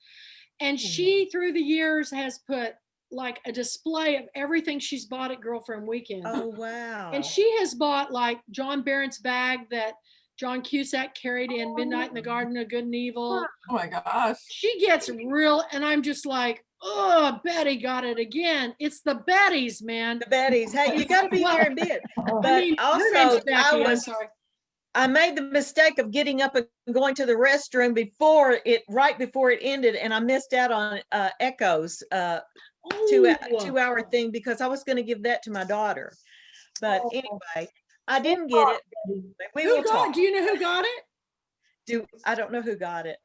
And she, through the years, has put like a display of everything she's bought at Girlfriend Weekend. Oh, wow. And she has bought like John Barrett's bag that John Cusack carried in Midnight in the Garden of Good and Evil. Oh my gosh. She gets real, and I'm just like, oh, Betty got it again. It's the Bettys, man. The Bettys. Hey, you got to be there and bid. But I mean, her name's Becky, I'm sorry. I made the mistake of getting up and going to the restroom right before it ended, and I missed out on Echo's 2-hour thing, because I was going to give that to my daughter. But anyway, I didn't get it. Do you know who got it? I don't know who got it.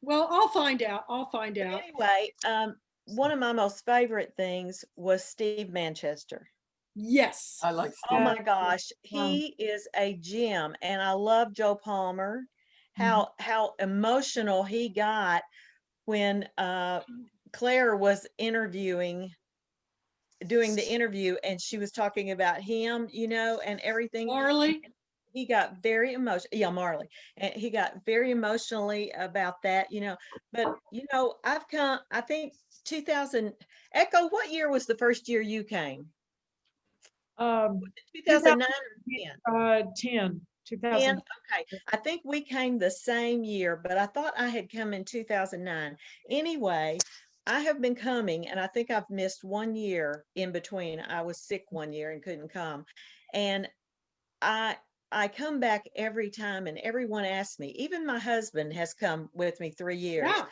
Well, I'll find out. Anyway, one of my most favorite things was Steve Manchester. Yes. I like Steve. Oh my gosh, he is a gem, and I love Joe Palmer. How emotional he got when Claire was doing the interview, and she was talking about him, and everything. Marley. He got very emotional. Yeah, Marley. And he got very emotionally about that, But, I've come, I think 2000, Echo, what year was the first year you came? 2009 or 10? 10. Okay. I think we came the same year, but I thought I had come in 2009. Anyway, I have been coming, and I think I've missed 1 year in between. I was sick 1 year and couldn't come. And I come back every time, and everyone asks me, even my husband has come with me 3 years. Yeah.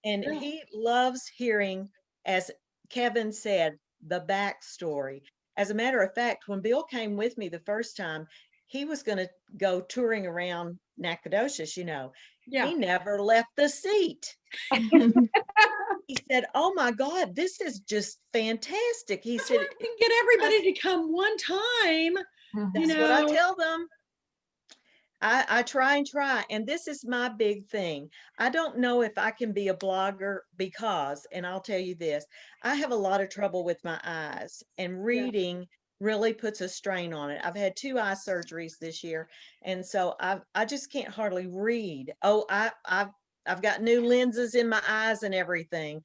And he loves hearing, as Kevin said, the backstory. As a matter of fact, when Bill came with me the first time, he was going to go touring around Nacogdoches, Yeah. He never left the seat. He said, oh my God, this is just fantastic. He said, we can get everybody to come one time. That's what I tell them. I try and try, and this is my big thing. I don't know if I can be a blogger because, and I'll tell you this, I have a lot of trouble with my eyes, and reading really puts a strain on it. I've had 2 eye surgeries this year, and so I just can't hardly read. Oh, I've got new lenses in my eyes and everything.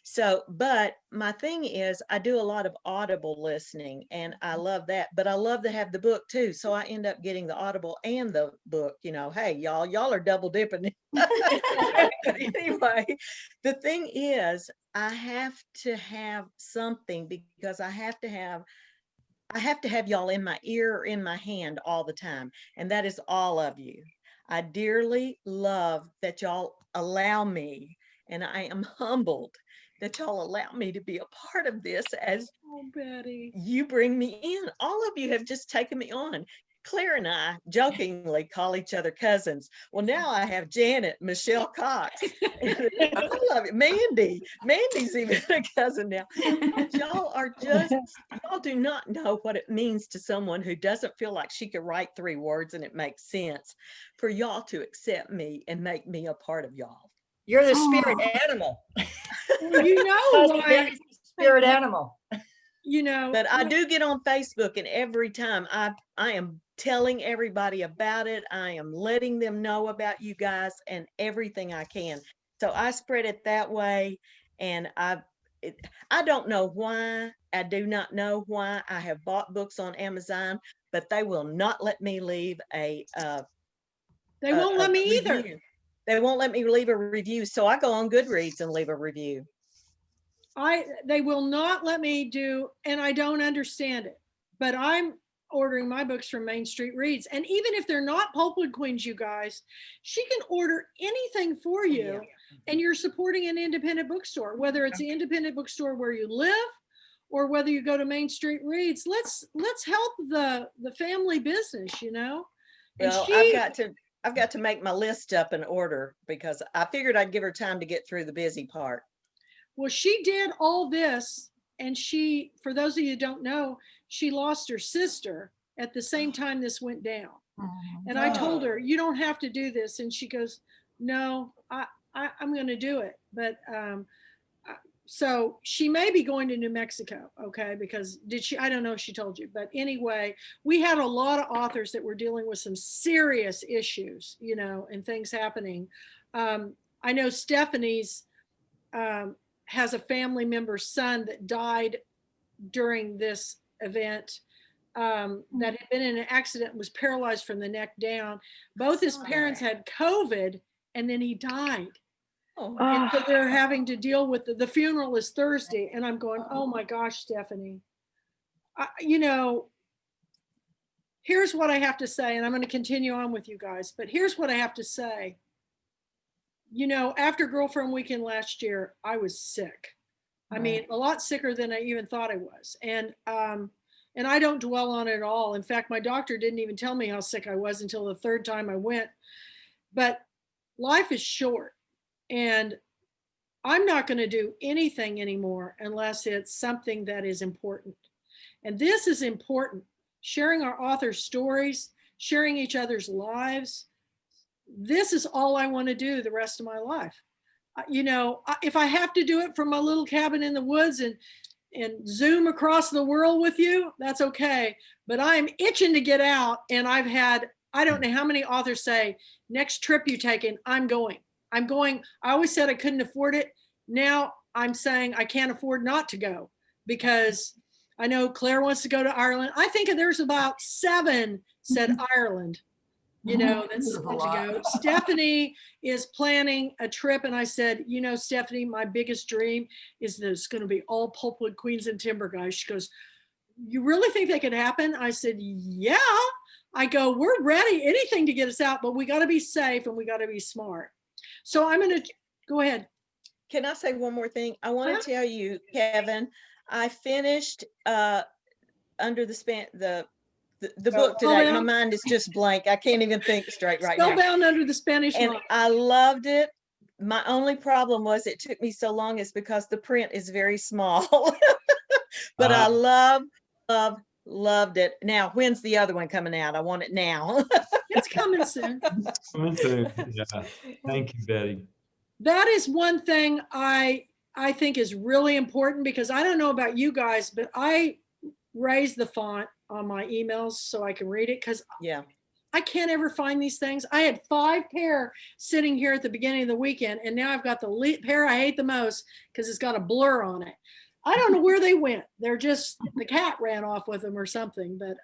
So, but my thing is, I do a lot of audible listening, and I love that. But I love to have the book too. So I end up getting the audible and the book. You know, hey, y'all are double dipping. But anyway, the thing is, I have to have something because I have to have y'all in my ear or in my hand all the time, and that is all of you. I dearly love that y'all allow me, and I am humbled that y'all allow me to be a part of this as Betty, you bring me in. All of you have just taken me on. Claire and I jokingly call each other cousins. Well, now I have Janet, Michelle Cox. I love it. Mandy's even a cousin now. Y'all are just, y'all do not know what it means to someone who doesn't feel like she could write 3 words and it makes sense, for y'all to accept me and make me a part of y'all. You're the spirit animal. well, you know why? Mary's the spirit animal. You know, but I do get on Facebook, and every time I am telling everybody about it. I am letting them know about you guys and everything I can. So I spread it that way, and I don't know why. I do not know why. I have bought books on Amazon, but they will not let me leave they won't let me review. either. They won't let me leave a review, so I go on Goodreads and leave a review. They will not let me do, and I don't understand it, but I'm ordering my books from Main Street Reads. And even if they're not Pulpwood Queens, you guys, she can order anything for you, and you're supporting an independent bookstore, whether it's the independent bookstore where you live or whether you go to Main Street Reads. Let's help the family business, you know. And well, I've got to make my list up in order because I figured I'd give her time to get through the busy part. Well, she did all this, and she, for those of you who don't know, she lost her sister at the same time this went down. And I told her, you don't have to do this. And she goes, no, I'm going to do it. But so she may be going to New Mexico, okay? Because I don't know if she told you, but anyway, we had a lot of authors that were dealing with some serious issues, you know, and things happening. I know Stephanie's has a family member's son that died during this event, that had been in an accident and was paralyzed from the neck down. Both his parents had COVID, and then he died. And so they're having to deal with the funeral is Thursday, and I'm going, oh my gosh, Stephanie. You know, here's what I have to say, and I'm going to continue on with you guys, but here's what I have to say. You know, after Girlfriend Weekend last year, I was sick. I mean, a lot sicker than I even thought I was. And I don't dwell on it at all. In fact, my doctor didn't even tell me how sick I was until the 3rd time I went. But life is short, and I'm not going to do anything anymore unless it's something that is important. And this is important. Sharing our authors' stories, sharing each other's lives. This is all I want to do the rest of my life. You know, if I have to do it from my little cabin in the woods and Zoom across the world with you, that's okay. But I'm itching to get out. And I've had, I don't know how many authors say, next trip you taking, I'm going. I always said I couldn't afford it. Now I'm saying I can't afford not to go, because I know Claire wants to go to Ireland. I think there's about 7 said Ireland. You know, that's supposed to go. Stephanie is planning a trip. And I said, you know, Stephanie, my biggest dream is that it's going to be all Pulpwood Queens and Timber guys. She goes, you really think that could happen? I said, yeah. I go, we're ready, anything to get us out, but we got to be safe and we got to be smart. So I'm going to go ahead. Can I say one more thing? I want to tell you, Kevin, I finished Under the Span, the book today. My mind is just blank. I can't even think straight right now. Spellbound Under the Spanish And Monk. I loved it. My only problem was it took me so long is because the print is very small. But I loved it. Now, when's the other one coming out? I want it now. It's coming soon. Coming soon. Yeah. Thank you, Betty. That is one thing I think is really important, because I don't know about you guys, but I raise the font on my emails so I can read it, because Yeah. I can't ever find these things. I had 5 pair sitting here at the beginning of the weekend, and now I've got the pair I hate the most because it's got a blur on it. I don't know where they went. They're just, the cat ran off with them or something. But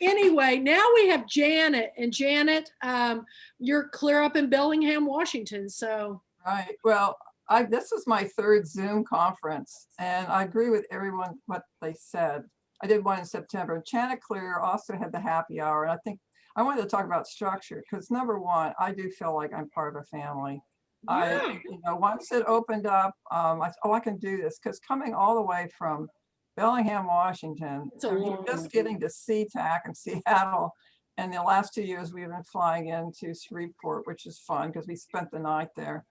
anyway, now we have Janet. And Janet, you're clear up in Bellingham, Washington. So. Right. Well, this is my 3rd Zoom conference, and I agree with everyone what they said. I did one in September. Chanticleer also had the happy hour, and I think I wanted to talk about structure because, number one, I do feel like I'm part of a family. Yeah. Once it opened up, I thought, oh, I can do this, because coming all the way from Bellingham, Washington, just getting to SeaTac and Seattle, and the last 2 years we've been flying into Shreveport, which is fun because we spent the night there.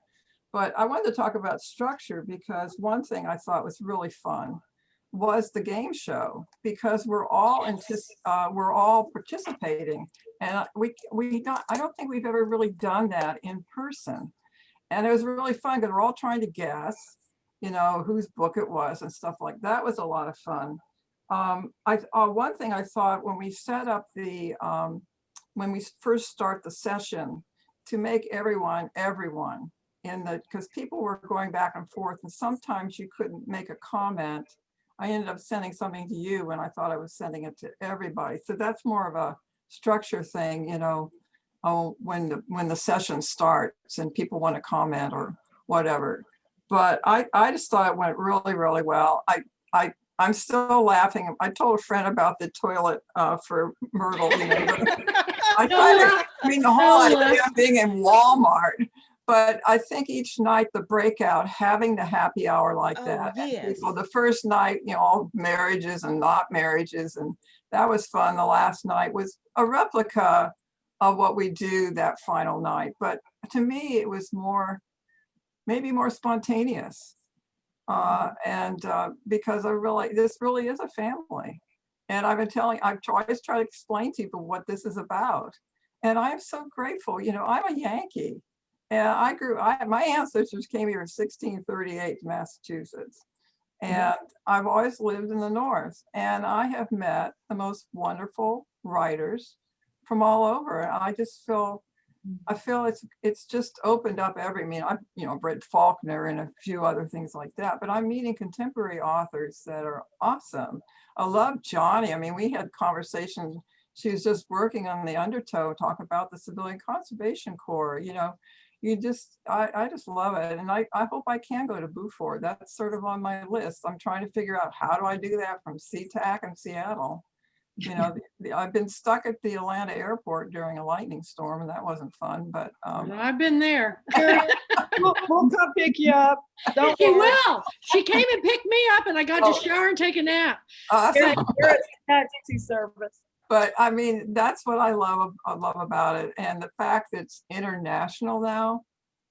But I wanted to talk about structure because one thing I thought was really fun was the game show, because we're all participating, and I don't think we've ever really done that in person, and it was really fun because we're all trying to guess, whose book it was and stuff like that. Was a lot of fun. One thing I thought when we set up when we first start the session, to make everyone because people were going back and forth, and sometimes you couldn't make a comment. I ended up sending something to you when I thought I was sending it to everybody. So that's more of a structure thing, when the session starts and people want to comment or whatever. But I just thought it went really, really well. I'm still laughing. I told a friend about the toilet for Myrtle. The whole idea of being in Walmart. But I think each night the breakout, having the happy hour like that. Yes. People, the first night, all marriages and not marriages, and that was fun. The last night was a replica of what we do that final night. But to me, it was maybe more spontaneous. Because this really is a family. And I've always tried to explain to people what this is about. And I am so grateful. I'm a Yankee. And my ancestors came here in 1638 to Massachusetts. And I've always lived in the North. And I have met the most wonderful writers from all over. And I feel it's just opened up I've read Faulkner and a few other things like that, but I'm meeting contemporary authors that are awesome. I love Johnny. We had conversations. She was just working on the Undertow, talk about the Civilian Conservation Corps. I just love it. And I hope I can go to Beaufort. That's sort of on my list. I'm trying to figure out how do I do that from SeaTac and Seattle. I've been stuck at the Atlanta airport during a lightning storm, and that wasn't fun, but I've been there. We'll come pick you up. She will. She came and picked me up, and I got to shower and take a nap. Awesome. You're at taxi service. But that's what I love about it, and the fact that it's international now.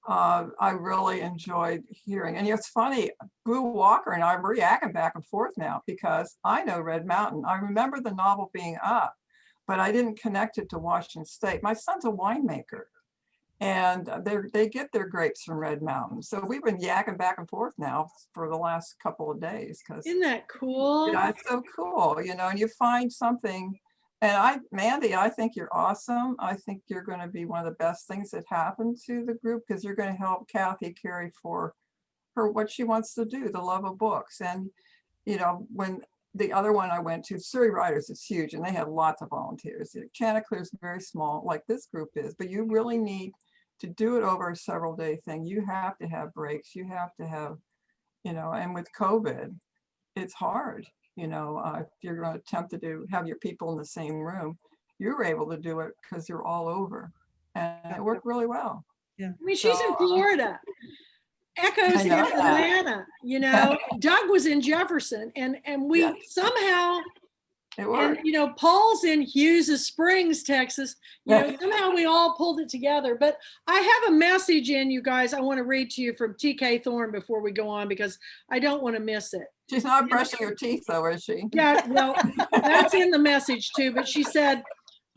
I really enjoyed hearing. And it's funny, Boo Walker and I were yakking back and forth now because I know Red Mountain. I remember the novel being up, but I didn't connect it to Washington State. My son's a winemaker, and they get their grapes from Red Mountain. So we've been yakking back and forth now for the last couple of days. Isn't that cool? Yeah, it's so cool, and you find something. And Mandy, I think you're awesome. I think you're going to be one of the best things that happened to the group, because you're going to help Kathy carry for her what she wants to do, the love of books. And, when the other one I went to, Surrey Writers, is huge, and they have lots of volunteers. Chanticleer is very small, like this group is, but you really need to do it over a several day thing. You have to have breaks. You have to have, and with COVID, it's hard. If you're going to attempt to have your people in the same room, you were able to do it because you're all over, and it worked really well. Yeah. She's in Florida. Echo's in Atlanta. Doug was in Jefferson, and we somehow. It worked. And Paul's in Hughes Springs, Texas. Somehow we all pulled it together. But I have a message in, you guys, I want to read to you from TK Thorne before we go on, because I don't want to miss it. She's not brushing her teeth, though, is she? Yeah, well, that's in the message too. But she said,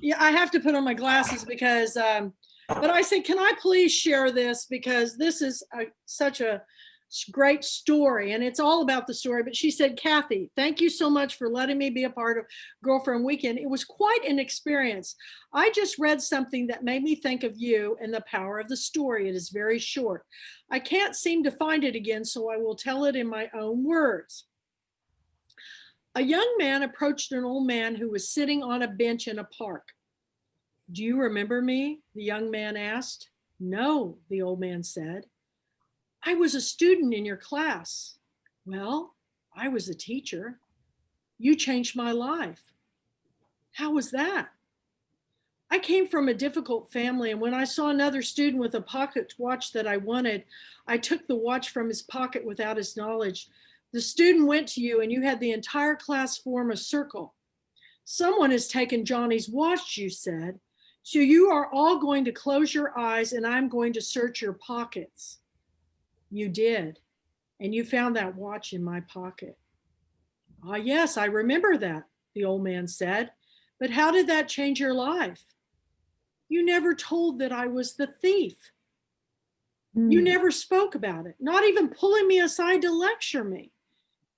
Yeah, I have to put on my glasses because, but I said, can I please share this? Because this is such a great story and it's all about the story. But she said, Kathy, thank you so much for letting me be a part of Girlfriend Weekend. It was quite an experience. I just read something that made me think of you and the power of the story. It is very short. I can't seem to find it again, so I will tell it in my own words. A young man approached an old man who was sitting on a bench in a park. Do you remember me? The young man asked. No, the old man said. I was a student in your class. Well, I was a teacher. You changed my life. How was that? I came from a difficult family, and when I saw another student with a pocket watch that I wanted, I took the watch from his pocket without his knowledge. The student went to you, and you had the entire class form a circle. Someone has taken Johnny's watch, you said. So you are all going to close your eyes and I'm going to search your pockets. You did. And you found that watch in my pocket. Ah, yes, I remember that, the old man said. But how did that change your life? You never told that I was the thief. You never spoke about it, not even pulling me aside to lecture me.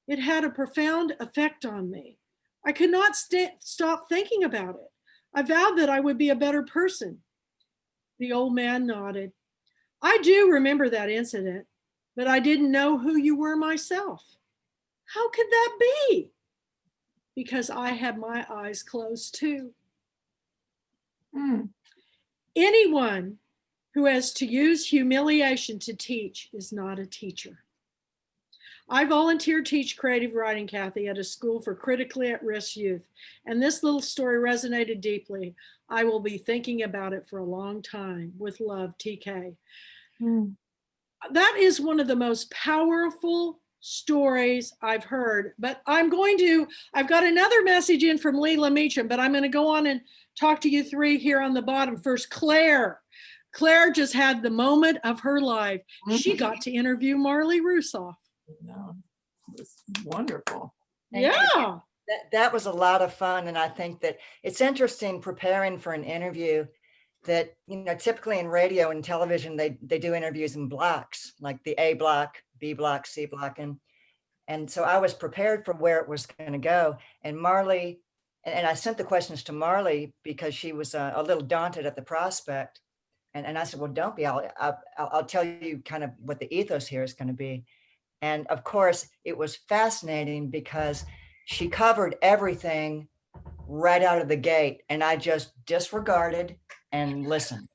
It had a profound effect on me. I could not stop thinking about it. I vowed that I would be a better person. The old man nodded. I do remember that incident, but I didn't know who you were myself. How could that be? Because I had my eyes closed too. Anyone who has to use humiliation to teach is not a teacher. I volunteer teach creative writing, Kathy, at a school for critically at-risk youth, and this little story resonated deeply. I will be thinking about it for a long time. With love, TK. That is one of the most powerful stories I've heard, but I've got another message in from Leela Meacham, but I'm going to go on and talk to you three here on the bottom. First, Claire. Claire just had the moment of her life. She got to interview Marley Rusoff. No, it's wonderful. Yeah. That was a lot of fun. And I think that it's interesting preparing for an interview that, typically in radio and television, they do interviews in blocks, like the A block, B block, C block. And so I was prepared for where it was going to go. And Marley, and I sent the questions to Marley because she was a little daunted at the prospect. And I said, well, don't be, I'll tell you kind of what the ethos here is going to be. And of course, it was fascinating because she covered everything right out of the gate. And I just disregarded and listened.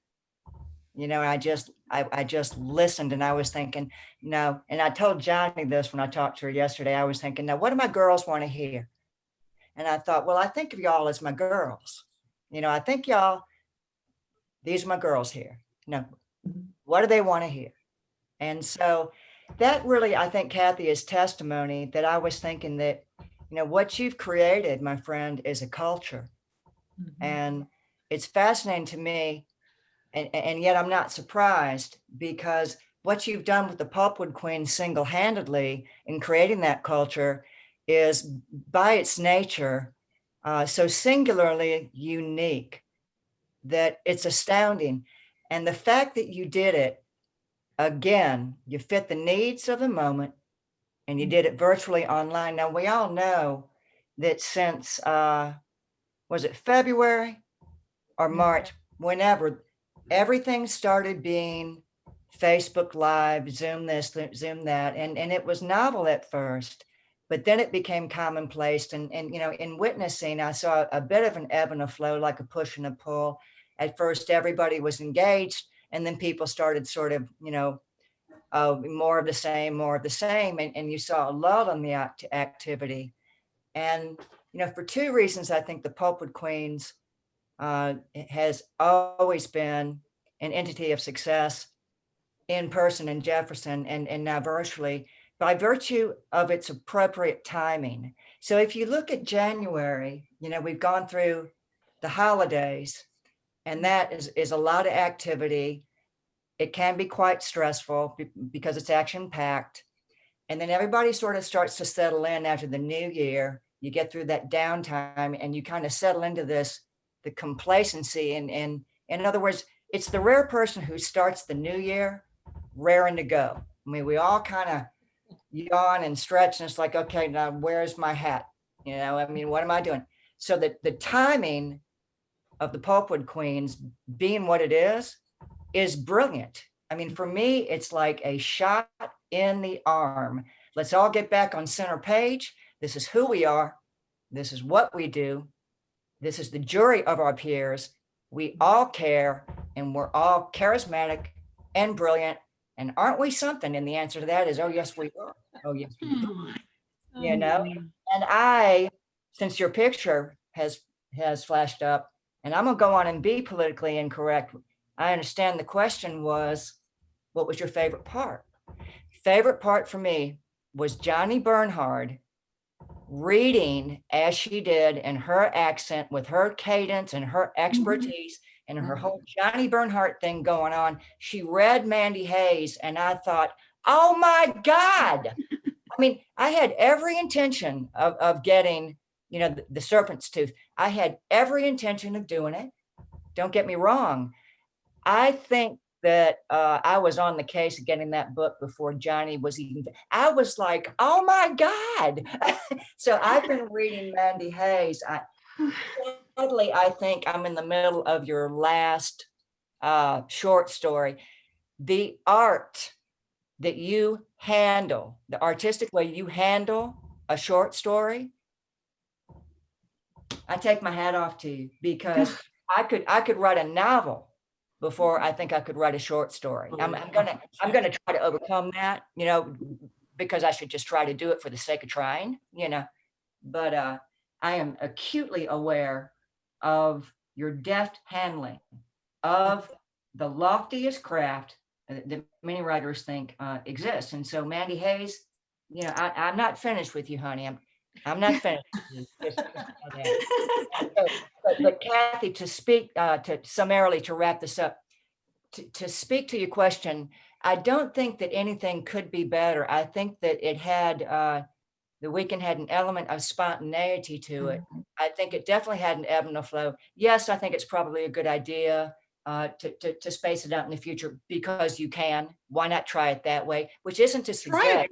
I just listened, and I was thinking, no. And I told Johnny this when I talked to her yesterday. I was thinking, now, what do my girls want to hear? And I thought, well, I think of y'all as my girls. I think y'all, these are my girls here. What do they want to hear? And so that really, I think, Kathy, is testimony that I was thinking that, what you've created, my friend, is a culture. And it's fascinating to me. And yet I'm not surprised, because what you've done with the Pulpwood Queen single-handedly in creating that culture is, by its nature, so singularly unique that it's astounding. And the fact that you did it, again, you fit the needs of the moment, and you did it virtually online. Now, we all know that since, was it February or March, whenever, everything started being Facebook Live, Zoom this, Zoom that. And it was novel at first, but then it became commonplace. And in witnessing, I saw a bit of an ebb and a flow, like a push and a pull. At first, everybody was engaged, and then people started sort of, more of the same, and you saw a lull in the activity. And, for two reasons, I think the Pulpwood Queens has always been an entity of success in person in Jefferson, and now virtually, by virtue of its appropriate timing. So if you look at January, we've gone through the holidays, and that is a lot of activity. It can be quite stressful because it's action packed. And then everybody sort of starts to settle in after the new year. You get through that downtime and you kind of settle into this the complacency. And in other words, it's the rare person who starts the new year raring to go. I mean, we all kind of yawn and stretch, and it's like, okay, now where's my hat? You know, I mean, what am I doing? So that the timing of the Pulpwood Queens being what it is brilliant. I mean, for me, it's like a shot in the arm. Let's all get back on center page. This is who we are. This is what we do. This is the jury of our peers. We all care, and we're all charismatic and brilliant. And aren't we something? And the answer to that is, oh, yes, we are. Oh, yes, we are. You know, and I, since your picture has flashed up, and I'm gonna go on and be politically incorrect. I understand the question was, what was your favorite part? Favorite part for me was Johnny Bernhard reading as she did in her accent with her cadence and her expertise and her whole Johnny Bernhardt thing going on. She read Mandy Haynes, and I thought, oh my God. I mean, I had every intention of getting, you know, the serpent's tooth. I had every intention of doing it. Don't get me wrong. I think that I was on the case of getting that book before Johnny was even, I was like, oh my God. So I've been reading Mandy Haynes. Sadly, I think I'm in the middle of your last short story. The art that you handle, the artistic way you handle a short story, I take my hat off to you, because I could write a novel before I think I could write a short story. I'm gonna try to overcome that, you know, because I should just try to do it for the sake of trying, you know. But I am acutely aware of your deft handling of the loftiest craft that many writers think exists. And so, Mandy Haynes, you know, I'm not finished with you, honey. I'm not finished with you. But Kathy, to speak to summarily, to wrap this up, to speak to your question, I don't think that anything could be better. I think that it had the weekend had an element of spontaneity to it. I think it definitely had an ebb and a flow. Yes, I think it's probably a good idea to space it out in the future, because you can. Why not try it that way? Which isn't to suggest,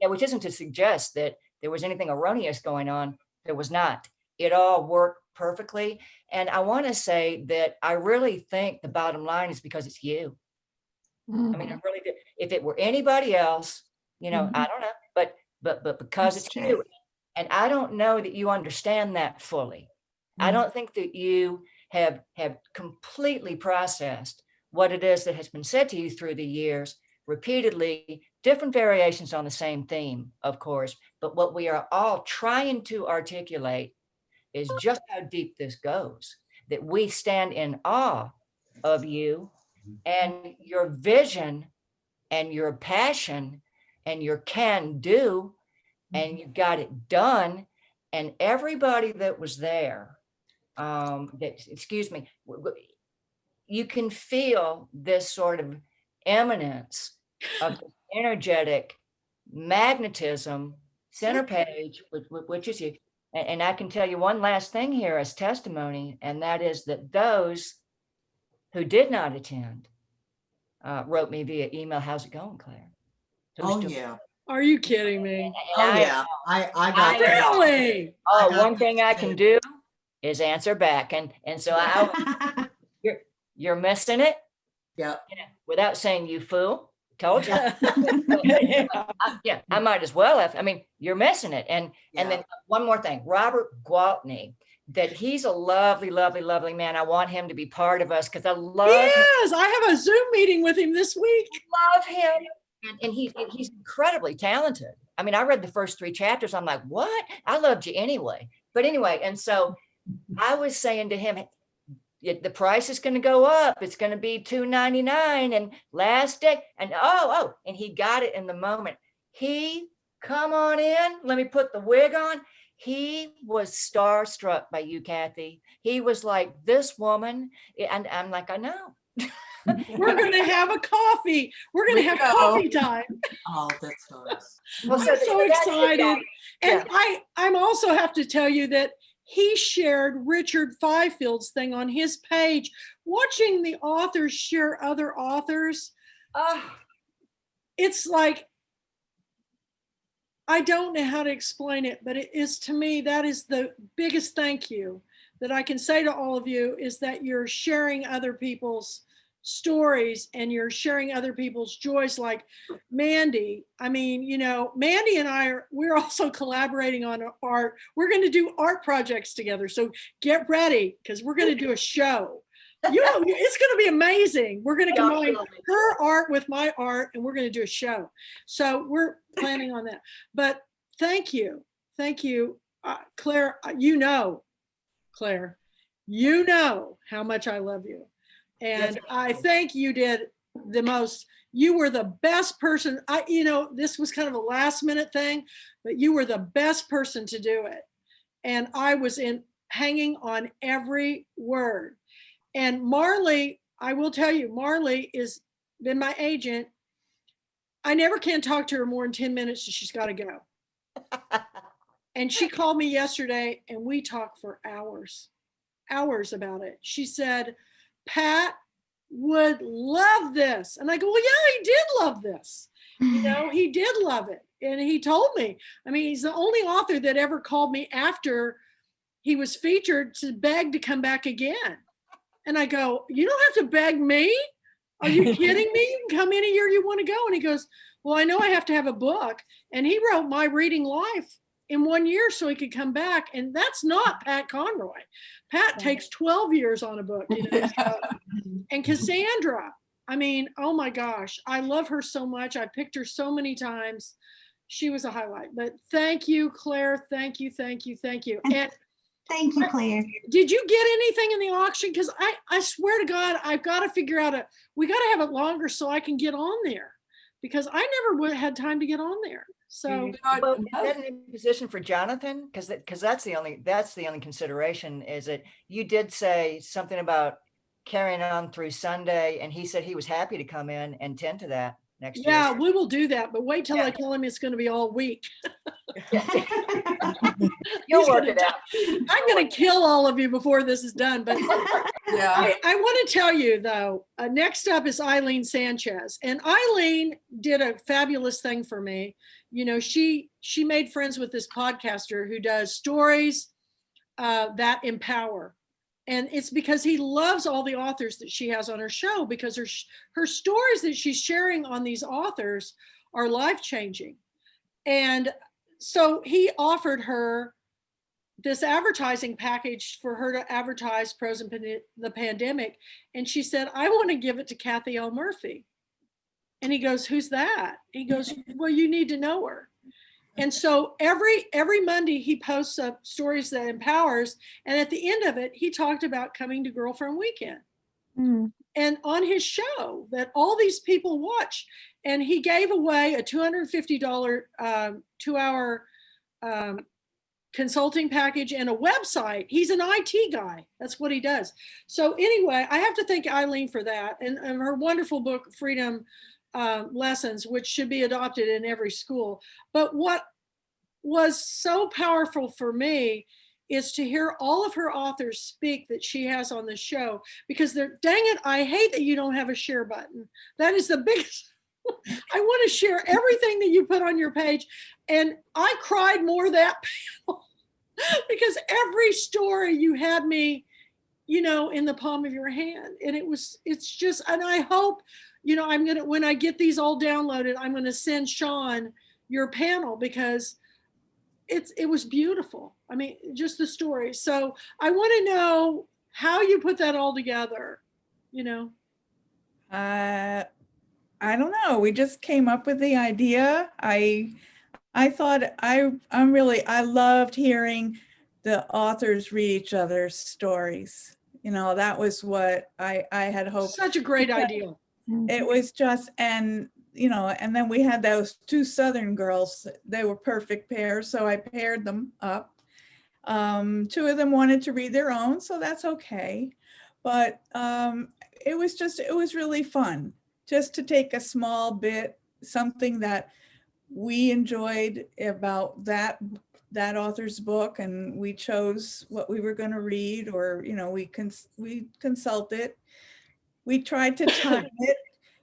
which isn't to suggest that there was anything erroneous going on. There was not. It all worked perfectly. And I want to say that I really think the bottom line is because it's you. I mean, I really do. If it were anybody else, you know, I don't know, but because it's you. And I don't know that you understand that fully. I don't think that you have completely processed what it is that has been said to you through the years, repeatedly, different variations on the same theme, of course. But what we are all trying to articulate is just how deep this goes, that we stand in awe of you and your vision and your passion and your can do, and you got it done. And everybody that was there, excuse me, you can feel this sort of eminence of energetic magnetism, center page, which is you. And I can tell you one last thing here as testimony, and that is that those who did not attend wrote me via email, how's it going, Claire? So Oh, yeah. Are you kidding me? Oh, yeah. I got that. Really? Oh, one thing I can do is answer back. And so you're missing it. Yeah. Without saying you fool, told you. I might as well have. I mean, you're missing it. And then one more thing, Robert Gwaltney, that he's a lovely, lovely, lovely man. I want him to be part of us because I love him. I have a Zoom meeting with him this week. Love him. And he's incredibly talented. I mean, I read the first 3 chapters. I'm like, what? I loved you anyway. But anyway, and so I was saying to him, the price is going to go up. It's going to be $2.99 and last day. And and he got it in the moment. Come on in. Let me put the wig on. He was starstruck by you, Kathy. He was like, this woman. And I'm like, I know. We're going to have a coffee. We're going to have coffee time. Oh, that's nice. I'm so excited. And I also have to tell you that he shared Richard Fifield's thing on his page. Watching the authors share other authors, it's like, I don't know how to explain it, but it is, to me, that is the biggest thank you that I can say to all of you, is that you're sharing other people's stories and you're sharing other people's joys. Like Mandy, I mean, you know, Mandy and we're also collaborating on art. We're going to do art projects together. So get ready, because we're going to do a show. You know, it's going to be amazing. We're going to combine her art with my art, and we're going to do a show. So we're planning on that. But thank you. Claire, Claire, you know how much I love you. And I think you did the most. You were the best person. You know, this was kind of a last minute thing, but you were the best person to do it. And I was hanging on every word. And Marley, I will tell you, Marley has been my agent. I never can talk to her more than 10 minutes, so she's got to go. And she called me yesterday and we talked for hours about it. She said, Pat would love this. And I go, well, yeah, he did love this. You know, he did love it. And he told me, I mean, he's the only author that ever called me after he was featured to beg to come back again. And I go, you don't have to beg me. Are you kidding me? You can come any year you want to go. And he goes, well, I know I have to have a book. And he wrote My Reading Life in 1 year so he could come back. And that's not Pat Conroy. Pat takes 12 years on a book, you know. So. And Cassandra, I mean, oh my gosh, I love her so much. I picked her so many times. She was a highlight. But thank you, Claire. Thank you. And thank you, Claire. Did you get anything in the auction? Because I swear to God, I've got to figure out we got to have it longer so I can get on there, because I never had time to get on there. So well, is that an imposition for Jonathan? Because that's the only consideration, is that you did say something about carrying on through Sunday, and he said he was happy to come in and tend to that next year. Yeah, we will do that, but wait till I tell him it's going to be all week. You'll work it out. I'm going to kill all of you before this is done. But yeah, I want to tell you though, next up is Eileen Sanchez. And Eileen did a fabulous thing for me. You know, she made friends with this podcaster who does stories that empower. And it's because he loves all the authors that she has on her show, because her stories that she's sharing on these authors are life-changing. And so he offered her this advertising package for her to advertise Pros in the Pandemic. And she said, I want to give it to Kathy L. Murphy. And he goes, who's that? He goes, well, you need to know her. And so every Monday he posts up stories that empowers. And at the end of it, he talked about coming to Girlfriend Weekend. And on his show that all these people watch. And he gave away a $250 2-hour consulting package and a website. He's an IT guy. That's what he does. So anyway, I have to thank Eileen for that, and her wonderful book, Freedom Lessons, which should be adopted in every school. But what was so powerful for me is to hear all of her authors speak that she has on the show, because dang it, I hate that you don't have a share button. That is the biggest. I want to share everything that you put on your page. And I cried more that panel because every story you had me, you know, in the palm of your hand. And it's just, and I hope, you know, when I get these all downloaded, I'm going to send Sean your panel, because it was beautiful. I mean, just the story. So I want to know how you put that all together, you know? I don't know. We just came up with the idea. I thought I loved hearing the authors read each other's stories. You know, that was what I had hoped. Such a great idea. It was just, and you know, and then we had those two Southern girls. They were perfect pairs, so I paired them up. Two of them wanted to read their own, so that's okay. But it was really fun just to take a small bit, something that we enjoyed about that that author's book, and we chose what we were going to read, or, we consulted. We tried to time it.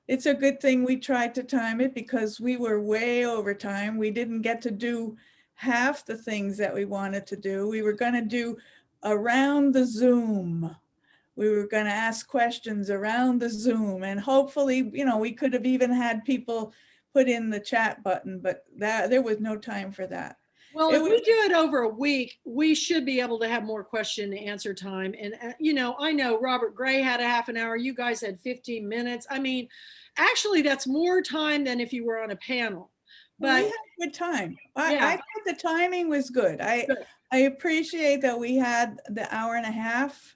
It's a good thing we tried to time it, because we were way over time. We didn't get to do half the things that we wanted to do. We were going to do around the Zoom. We were going to ask questions around the Zoom, and hopefully, we could have even had people put in the chat button, but there was no time for that. Well, if we do it over a week, we should be able to have more question and answer time. And, I know Robert Gray had a half an hour. You guys had 15 minutes. I mean, actually, that's more time than if you were on a panel. But we had a good time. Yeah. I thought the timing was good. I appreciate that we had the hour and a half,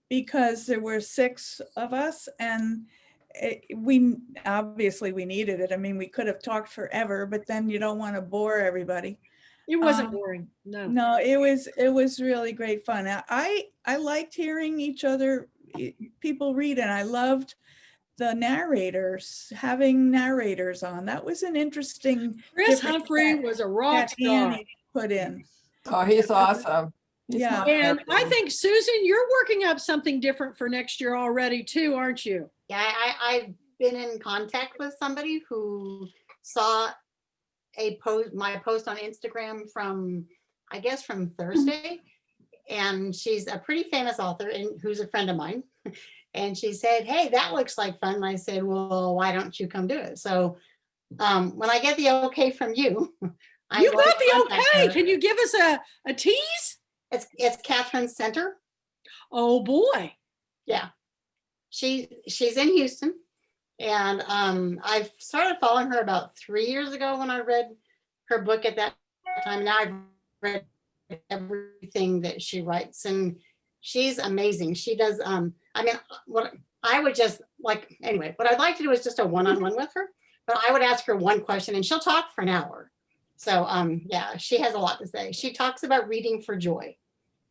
because there were 6 of us, and we obviously we needed it. I mean, we could have talked forever, but then you don't want to bore everybody. It wasn't boring. No. No, it was really great fun. I liked hearing each other, people read, and I loved the narrators, having narrators on. That was an interesting. Chris Humphrey was a rock star. Annie put in. Oh, he's awesome. Yeah. And I think, Susan, you're working up something different for next year already too, aren't you? Yeah, I've been in contact with somebody who saw my post on Instagram from, I guess, from Thursday. And she's a pretty famous author and who's a friend of mine. And she said, hey, that looks like fun. And I said, well, why don't you come do it? So when I get the okay from you, You got the okay. Can you give us a tease? It's Catherine Center. Oh boy. Yeah. She's in Houston. And I've started following her about 3 years ago when I read her book at that time. Now I've read everything that she writes, and she's amazing. She does, what I would just like, anyway, what I'd like to do is just a one-on-one with her, but I would ask her one question and she'll talk for an hour. So yeah, she has a lot to say. She talks about reading for joy.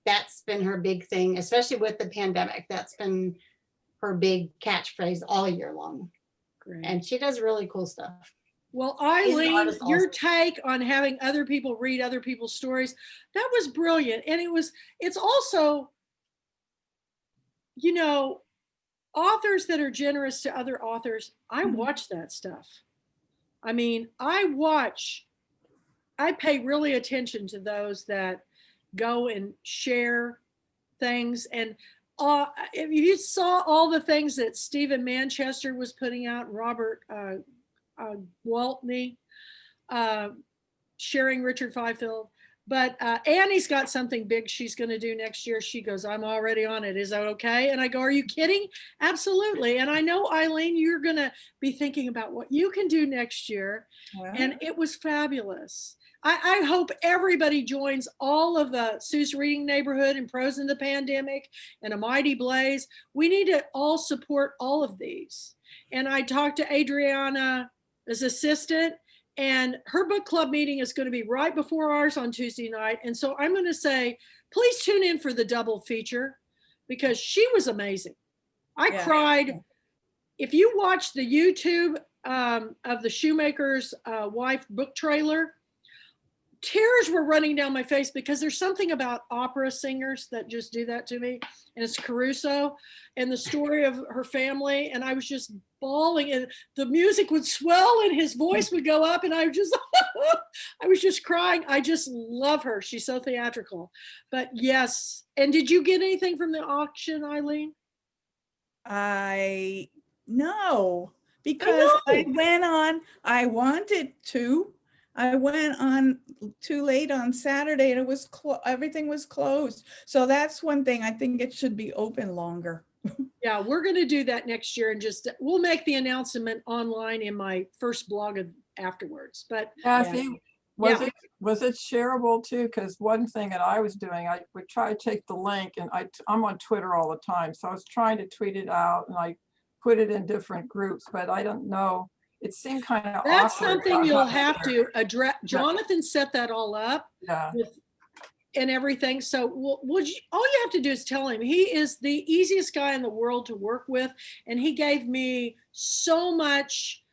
That's been her big thing, especially with the pandemic. That's been her big catchphrase all year long. Great. And she does really cool stuff. Well, Eileen, your take on having other people read other people's stories, that was brilliant. And it's also, authors that are generous to other authors. I watch that stuff. I mean, I pay really attention to those that go and share things. And if you saw all the things that Stephen Manchester was putting out, Robert Waltney, sharing Richard Fifield, but Annie's got something big she's going to do next year. She goes, I'm already on it. Is that okay? And I go, are you kidding? Absolutely. And I know, Eileen, you're going to be thinking about what you can do next year. Wow. And it was fabulous. I hope everybody joins all of the Sue's Reading Neighborhood and Pros in the Pandemic and A Mighty Blaze. We need to all support all of these. And I talked to Adriana's assistant, and her book club meeting is going to be right before ours on Tuesday night. And so I'm going to say, please tune in for the double feature, because she was amazing. I cried. If you watch the YouTube of the Shoemaker's Wife book trailer, tears were running down my face, because there's something about opera singers that just do that to me. And it's Caruso and the story of her family. And I was just bawling, and the music would swell and his voice would go up. And I was just crying. I just love her. She's so theatrical. But yes. And did you get anything from the auction, Eileen? No, because I wanted to. I went on too late on Saturday, and it was everything was closed. So that's one thing. I think it should be open longer. Yeah, we're going to do that next year, and we'll make the announcement online in my first blog afterwards. But Kathy, was it shareable too? Because one thing that I was doing, I would try to take the link, and I'm on Twitter all the time, so I was trying to tweet it out, and I put it in different groups, but I don't know. It seeed kind of that's awkward. Something you'll have to address. Jonathan set that all up and everything. So all you have to do is tell him. He is the easiest guy in the world to work with. And he gave me so much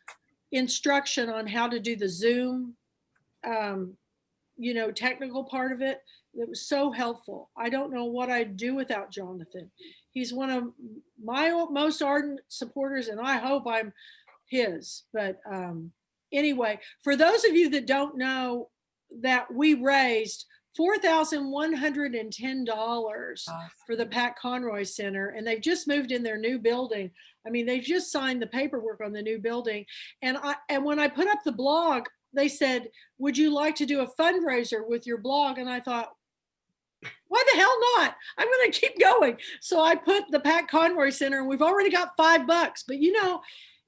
instruction on how to do the Zoom technical part of it. It was so helpful. I don't know what I'd do without Jonathan. He's one of my most ardent supporters, and I hope I'm his. But anyway, for those of you that don't know, that we raised $4,110 for the Pat Conroy Center, and they've just moved in their new building. I mean, they just signed the paperwork on the new building. And when I put up the blog, they said, would you like to do a fundraiser with your blog? And I thought, why the hell not? I'm going to keep going. So I put the Pat Conroy Center, and we've already got $5. But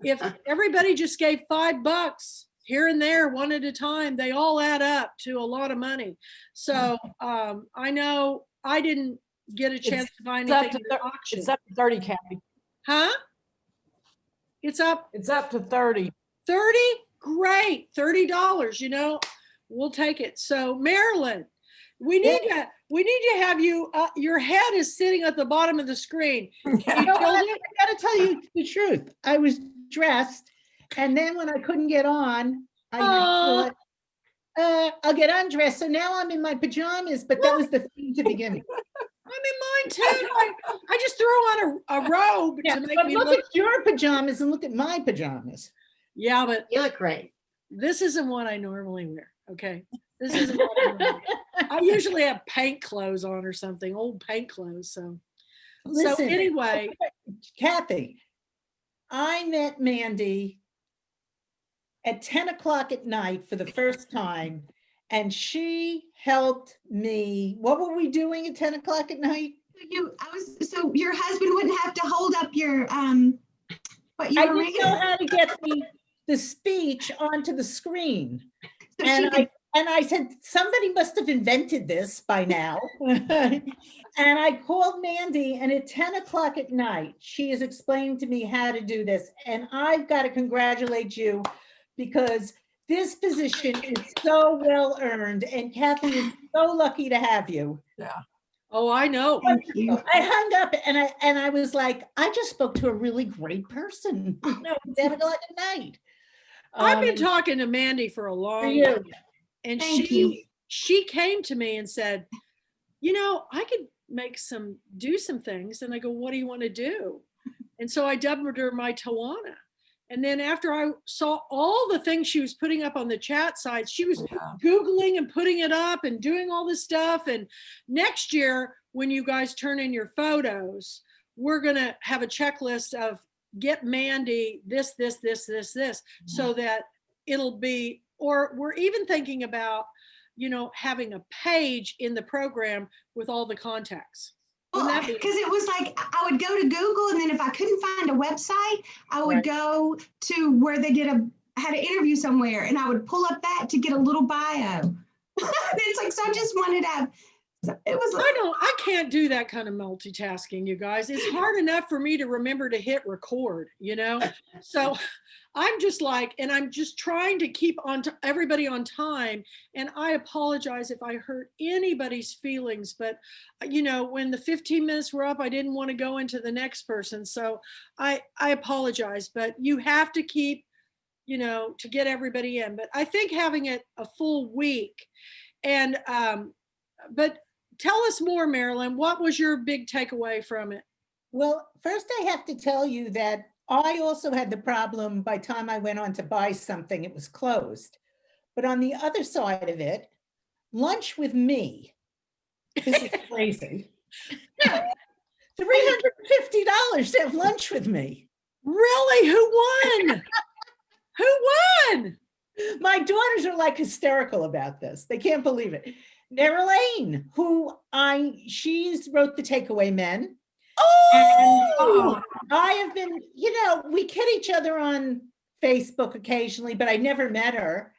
if everybody just gave $5 here and there, one at a time, they all add up to a lot of money. So I know I didn't get a chance to buy anything at the auction. It's up to 30, Kathy. Huh? It's up to 30. 30? Great. $30. We'll take it. So Marilyn, we need to have you. Your head is sitting at the bottom of the screen. I got to tell you the truth. I was dressed, and then when I couldn't get on, I thought, I'll get undressed. So now I'm in my pajamas, but that was the thing to begin with. I'm in mine too. I just threw on a robe to make me look at your pajamas and look at my pajamas. Yeah, but you look great. This isn't what I normally wear. Okay. This isn't what I normally wear. I usually have paint clothes on or something, old paint clothes. So anyway. Kathy, I met Mandy at 10 o'clock at night for the first time, and she helped me. What were we doing at 10 o'clock at night? So your husband wouldn't have to hold up your what you I were didn't reading? know how to get the speech onto the screen. So And I said, somebody must have invented this by now. And I called Mandy, and at 10 o'clock at night, she is explaining to me how to do this. And I've got to congratulate you, because this position is so well earned, and Kathy is so lucky to have you. Yeah. Oh, I know. Thank you. I hung up, and I was like, I just spoke to a really great person. No, 10 o'clock at night. I've been talking to Mandy for a long time. And she came to me and said, I could do some things. And I go, what do you want to do? And so I dubbed her my Tawana. And then after I saw all the things she was putting up on the chat site, she was Googling and putting it up and doing all this stuff. And next year, when you guys turn in your photos, we're going to have a checklist of get Mandy this, so that it'll be, or we're even thinking about, having a page in the program with all the contacts. Well, because it was like I would go to Google, and then if I couldn't find a website, I would go to where they had an interview somewhere, and I would pull up that to get a little bio. It's like, so I just wanted to have, it was like, I can't do that kind of multitasking, you guys. It's hard enough for me to remember to hit record, so I'm just like, and I'm just trying to keep everybody on time. And I apologize if I hurt anybody's feelings, but when the 15 minutes were up, I didn't want to go into the next person. So I apologize, but you have to keep, to get everybody in. But I think having it a full week, and, but tell us more, Marilyn, what was your big takeaway from it? Well, first I have to tell you that I also had the problem by the time I went on to buy something, it was closed. But on the other side of it, lunch with me, this is crazy. Yeah, $350 to have lunch with me. Really? Who won? Who won? My daughters are like hysterical about this. They can't believe it. Nerylane, she's wrote The Takeaway Men. Oh, and I have been, we kid each other on Facebook occasionally, but I never met her.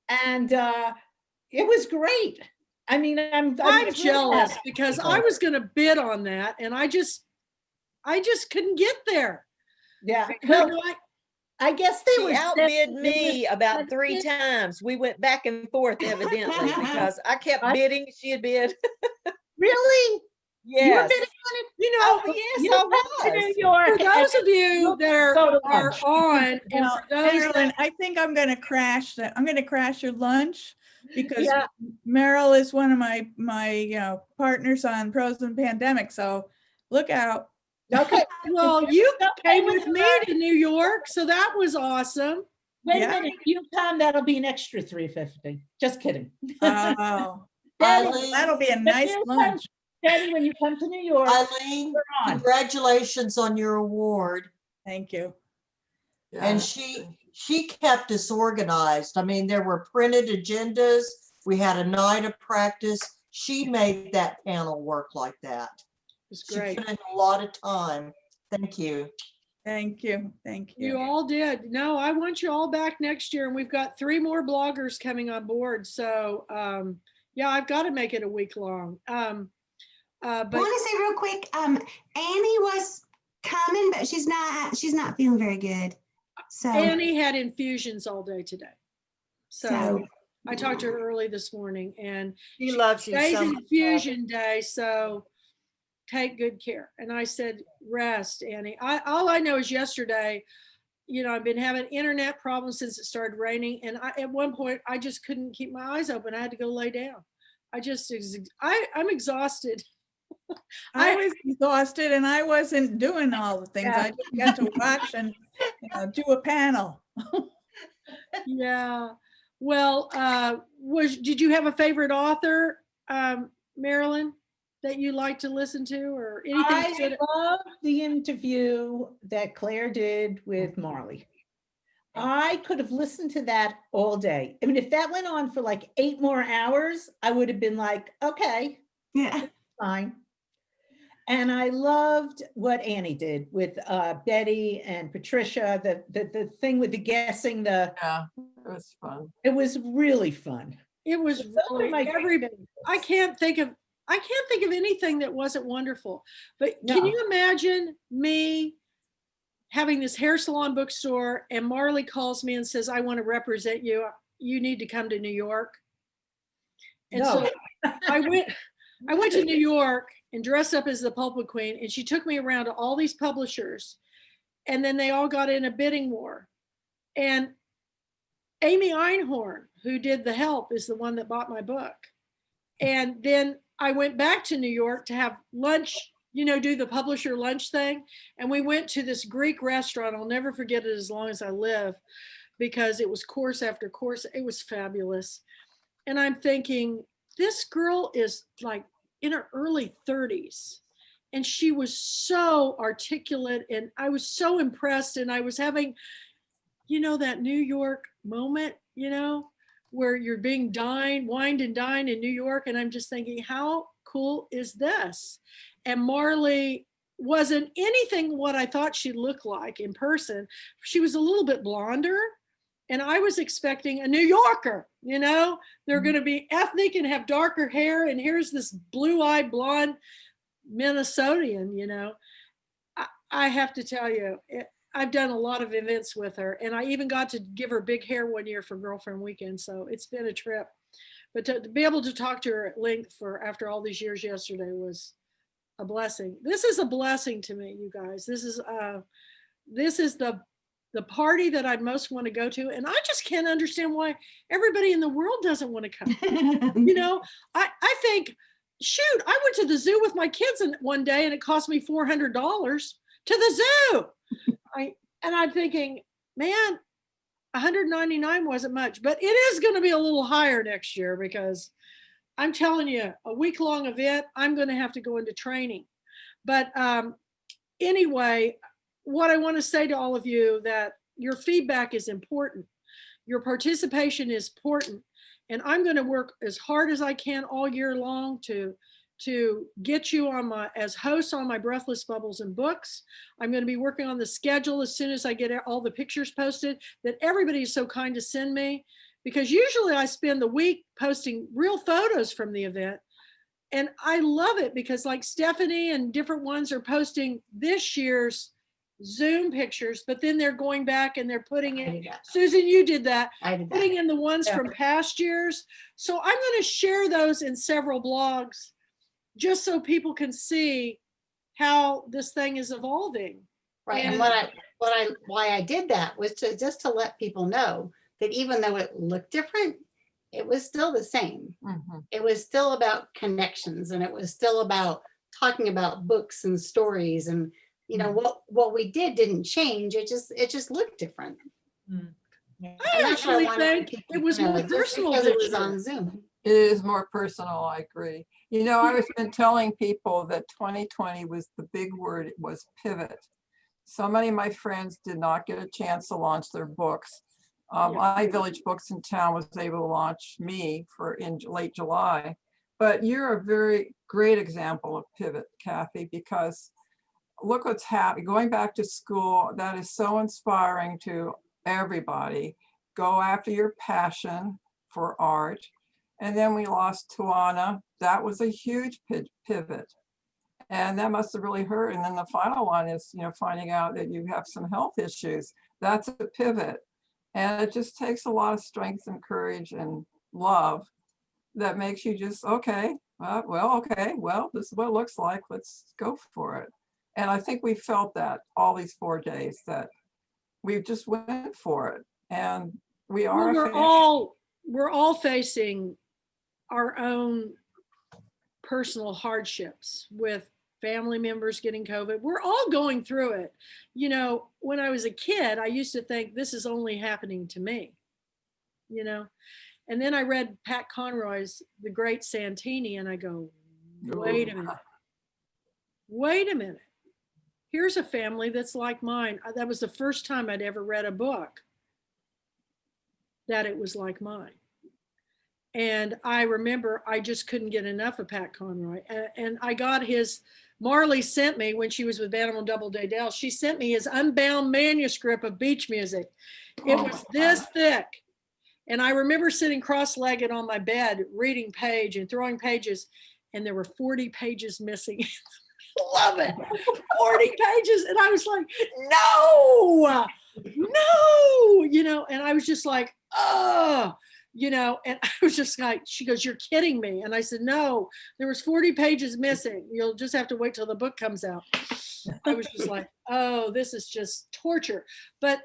And it was great. I mean, I'm jealous because I was going to bid on that, and I just couldn't get there. Yeah. Well, I guess she outbid me about 3 times. We went back and forth evidently because I kept bidding. She had bid. Really? Yes. You were bidding on it? Yes, I was. New York. For those of you that are on, and for those Marilyn, I think I'm going to crash that. I'm going to crash your lunch because Yeah. Meryl is one of my partners on Pros and Pandemic. So look out. Okay. Well, you came with with me to New York, so that was awesome. Wait Yeah. a minute, if you come, that'll be an extra $3.50. Just kidding. Oh, Betty, Eileen, that'll be a when nice you come- lunch. Betty, when you come to New York, Eileen, we're on. congratulations on your award. Thank you. And she kept us organized. I mean, there were printed agendas. We had a night of practice. She made that panel work like that. It's She great. put in a lot of time. Thank you. Thank you. Thank You you. all did. No, I want you all back next year, and we've got 3 more bloggers coming on board. So yeah, I've got to make it a week long. I But want to say real quick, Annie was coming, but she's not feeling very good. So Annie had infusions all day today. So So- I talked to her early this morning, and She loves you today's so much. infusion day, so take good care. And I said, rest, Annie. All I know is yesterday, I've been having internet problems since it started raining. And at one point, I just couldn't keep my eyes open. I had to go lay down. I'm exhausted. I was exhausted and I wasn't doing all the things. Yeah. I just got to watch and do a panel. Yeah. Well, did you have a favorite author, Marilyn, that you like to listen to, or anything? I love the interview that Claire did with Marley. I could have listened to that all day. I mean, if that went on for like 8 more hours, I would have been like, okay, yeah, fine. And I loved what Annie did with Betty and Patricia, the thing with the guessing Yeah, it was fun. it was really fun. It was Those are really my favorites. I can't think of anything that wasn't wonderful. But can No. you imagine me having this hair salon bookstore and Marley calls me and says, I want to represent you. You need to come to New York. And No. so I went to New York and dressed up as the Pulpwood Queen, and she took me around to all these publishers, and then they all got in a bidding war. And Amy Einhorn, who did The Help, is the one that bought my book. And then I went back to New York to have lunch, do the publisher lunch thing. And we went to this Greek restaurant. I'll never forget it as long as I live, because it was course after course. It was fabulous. And I'm thinking, this girl is like in her early 30s. And she was so articulate, and I was so impressed. And I was having, that New York moment, where you're being wined and dined in New York. And I'm just thinking, how cool is this? And Marley wasn't anything what I thought she looked like in person. She was a little bit blonder. And I was expecting a New Yorker, they're going to be ethnic and have darker hair. And here's this blue-eyed blonde Minnesotan, I have to tell you, I've done a lot of events with her, and I even got to give her big hair one year for Girlfriend Weekend. So it's been a trip, but to be able to talk to her at length after all these years yesterday was a blessing. This is a blessing to me, you guys. This is the party that I'd most want to go to. And I just can't understand why everybody in the world doesn't want to come. I think, shoot, I went to the zoo with my kids one day and it cost me $400 to the zoo. And I'm thinking, man, $199 wasn't much, but it is going to be a little higher next year, because I'm telling you, a week-long event, I'm going to have to go into training. But anyway, what I want to say to all of you, that your feedback is important. Your participation is important. And I'm going to work as hard as I can all year long to get you as hosts on my Breathless Bubbles and books. I'm going to be working on the schedule as soon as I get all the pictures posted that everybody is so kind to send me, because usually I spend the week posting real photos from the event. And I love it because like Stephanie and different ones are posting this year's Zoom pictures, but then they're going back and they're putting in, Susan, you did that, putting in the ones from past years. So I'm going to share those in several blogs just so people can see how this thing is evolving. Right. And why I did that was just to let people know that even though it looked different, it was still the same. Mhm. It was still about connections, and it was still about talking about books and stories, and you know what we did didn't change. It just looked different. I And that's what I actually wanted think people it to was know, more just personal because it this was year. on Zoom. It is more personal, I agree. You know, I was been telling people that 2020 was the big word, it was pivot. So many of my friends did not get a chance to launch their books. My Village Books in town was able to launch me in late July. But you're a very great example of pivot, Kathy, because look what's happening. Going back to school, that is so inspiring to everybody. Go after your passion for art. And then we lost Tuana. That was a huge pivot. And that must have really hurt. And then the final one is, you know, finding out that you have some health issues. That's a pivot. And it just takes a lot of strength and courage and love that makes you just, okay, this is what it looks like. Let's go for it. And I think we felt that all these 4 days that we just went for it. And we are. Well, we're all facing our own personal hardships with family members getting COVID. We're all going through it. You know, when I was a kid, I used to think this is only happening to me, you know? And then I read Pat Conroy's The Great Santini, and I go, wait a minute. Wait a minute. Here's a family that's like mine. That was the first time I'd ever read a book that it was like mine. And I remember I just couldn't get enough of Pat Conroy. And I got his, Marley sent me when she was with Animal Doubleday Dale, she sent me his unbound manuscript of Beach Music. It was this thick. And I remember sitting cross-legged on my bed, reading page and throwing pages, and there were 40 pages missing. Love it. 40 pages. And I was like, no, you know, and I was just like, oh, you know, and I was just like, she goes, you're kidding me. And I said, no, there was 40 pages missing. You'll just have to wait till the book comes out. I was just like, oh, this is just torture. But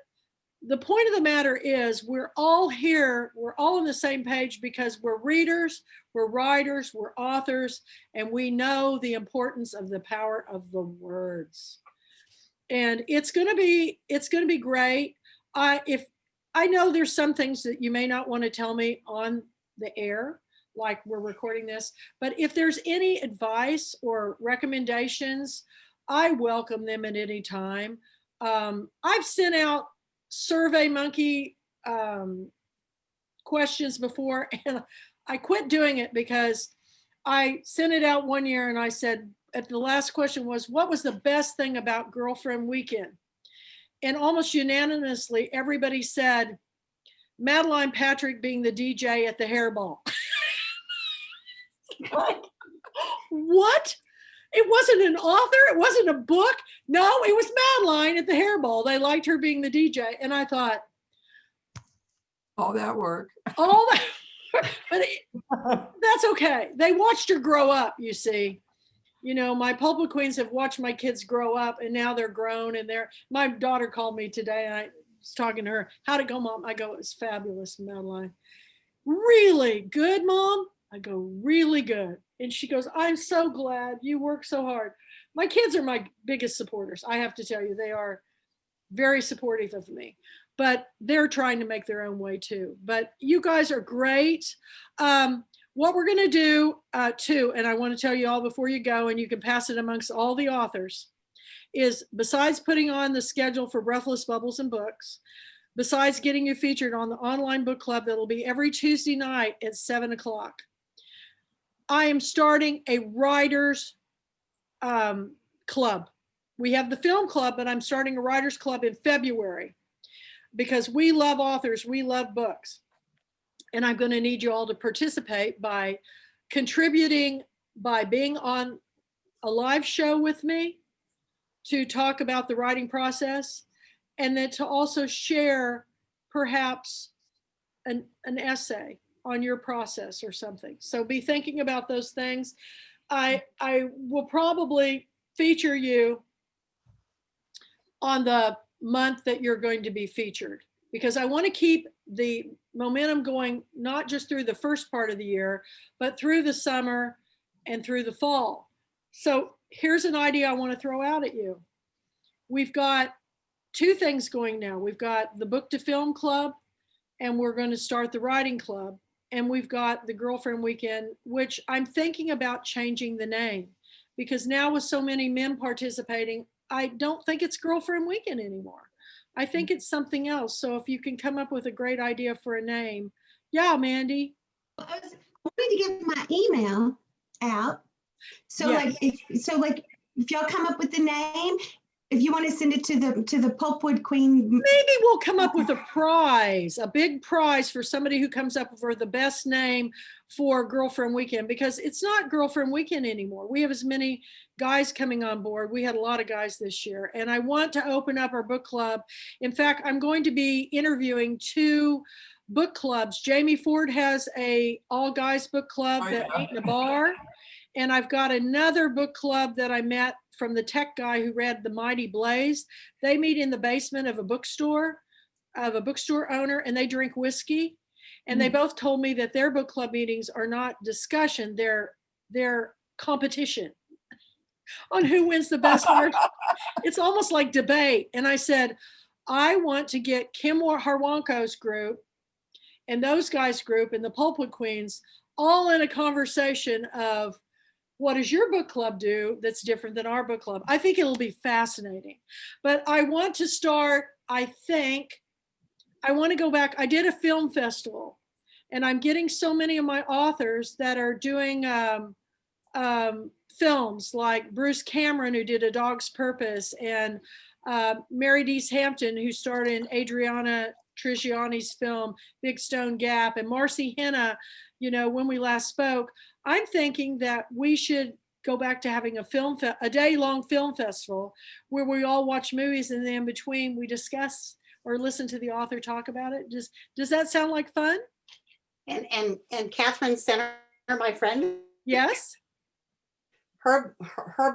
the point of the matter is we're all here, we're all on the same page because we're readers, we're writers, we're authors, and we know the importance of the power of the words. And it's going to be great. If I know there's some things that you may not want to tell me on the air, like we're recording this, but if there's any advice or recommendations, I welcome them at any time. I've sent out SurveyMonkey questions before, and I quit doing it because I sent it out one year and I said, at the last question was, what was the best thing about Girlfriend Weekend? And almost unanimously, everybody said, Madeline Patrick being the DJ at the hairball. What? It wasn't an author. It wasn't a book. No, it was Madeline at the hairball. They liked her being the DJ. And I thought, all that work. All that, but that's okay. They watched her grow up, you see. You know, my Pulpwood Queens have watched my kids grow up, and now they're grown, and my daughter called me today, and I was talking to her. How'd it go, Mom? I go, it was fabulous, Madeline. Really good, Mom? I go, really good. And she goes, I'm so glad you work so hard. My kids are my biggest supporters. I have to tell you, they are very supportive of me, but they're trying to make their own way too. But you guys are great. What we're going to do too, and I want to tell you all before you go, and you can pass it amongst all the authors, is besides putting on the schedule for Breathless Bubbles and Books, besides getting you featured on the online book club that'll be every Tuesday night at 7:00, I am starting a writers club. We have the film club, but I'm starting a writers club in February because we love authors, we love books. And I'm going to need you all to participate by contributing, by being on a live show with me to talk about the writing process, and then to also share perhaps an essay on your process or something. So be thinking about those things. I will probably feature you on the month that you're going to be featured. because I want to keep the momentum going, not just through the first part of the year, but through the summer and through the fall. So here's an idea I want to throw out at you. We've got two things going now. We've got the Book to Film Club, and we're going to start the Writing Club. And we've got the Girlfriend Weekend, which I'm thinking about changing the name, because now with so many men participating, I don't think it's Girlfriend Weekend anymore. I think it's something else. So if you can come up with a great idea for a name. Yeah, Mandy. I wanted to give my email out. So Yes. like if y'all come up with the name, if you want to send it to the Pulpwood Queen. Maybe we'll come up with a prize, a big prize for somebody who comes up with the best name for Girlfriend Weekend, because it's not Girlfriend Weekend anymore. We have as many guys coming on board. We had a lot of guys this year, and I want to open up our book club. In fact, I'm going to be interviewing 2 book clubs. Jamie Ford has a all guys book club that ate in a bar. And I've got another book club that I met from the tech guy who read The Mighty Blaze. They meet in the basement of a bookstore owner, and they drink whiskey. And they both told me that their book club meetings are not discussion, they're competition on who wins the best art. It's almost like debate. And I said, I want to get Kim Harwanko's group and those guys' group and the Pulpwood Queens all in a conversation of, what does your book club do that's different than our book club? I think it'll be fascinating. But I want to start, I want to go back. I did a film festival, and I'm getting so many of my authors that are doing films, like Bruce Cameron, who did A Dog's Purpose, and Mary Deese Hampton, who starred in Adriana Trigiani's film Big Stone Gap, and Marcy Henna, when we last spoke. I'm thinking that we should go back to having a day-long film festival where we all watch movies, and then in between we discuss or listen to the author talk about it. Does that sound like fun? And Catherine Center, my friend. Yes. Her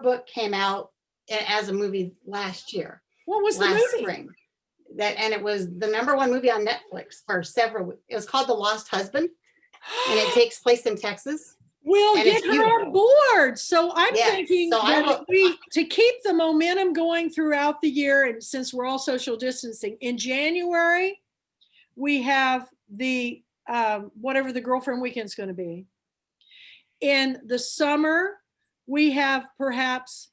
book came out as a movie last year. What was the last movie? Spring. And it was the #1 movie on Netflix for several. It was called The Lost Husband, and it takes place in Texas. We'll and get her on board. So I'm thinking that to keep the momentum going throughout the year, and since we're all social distancing, in January, we have the whatever the Girlfriend Weekend's going to be. In the summer, we have perhaps,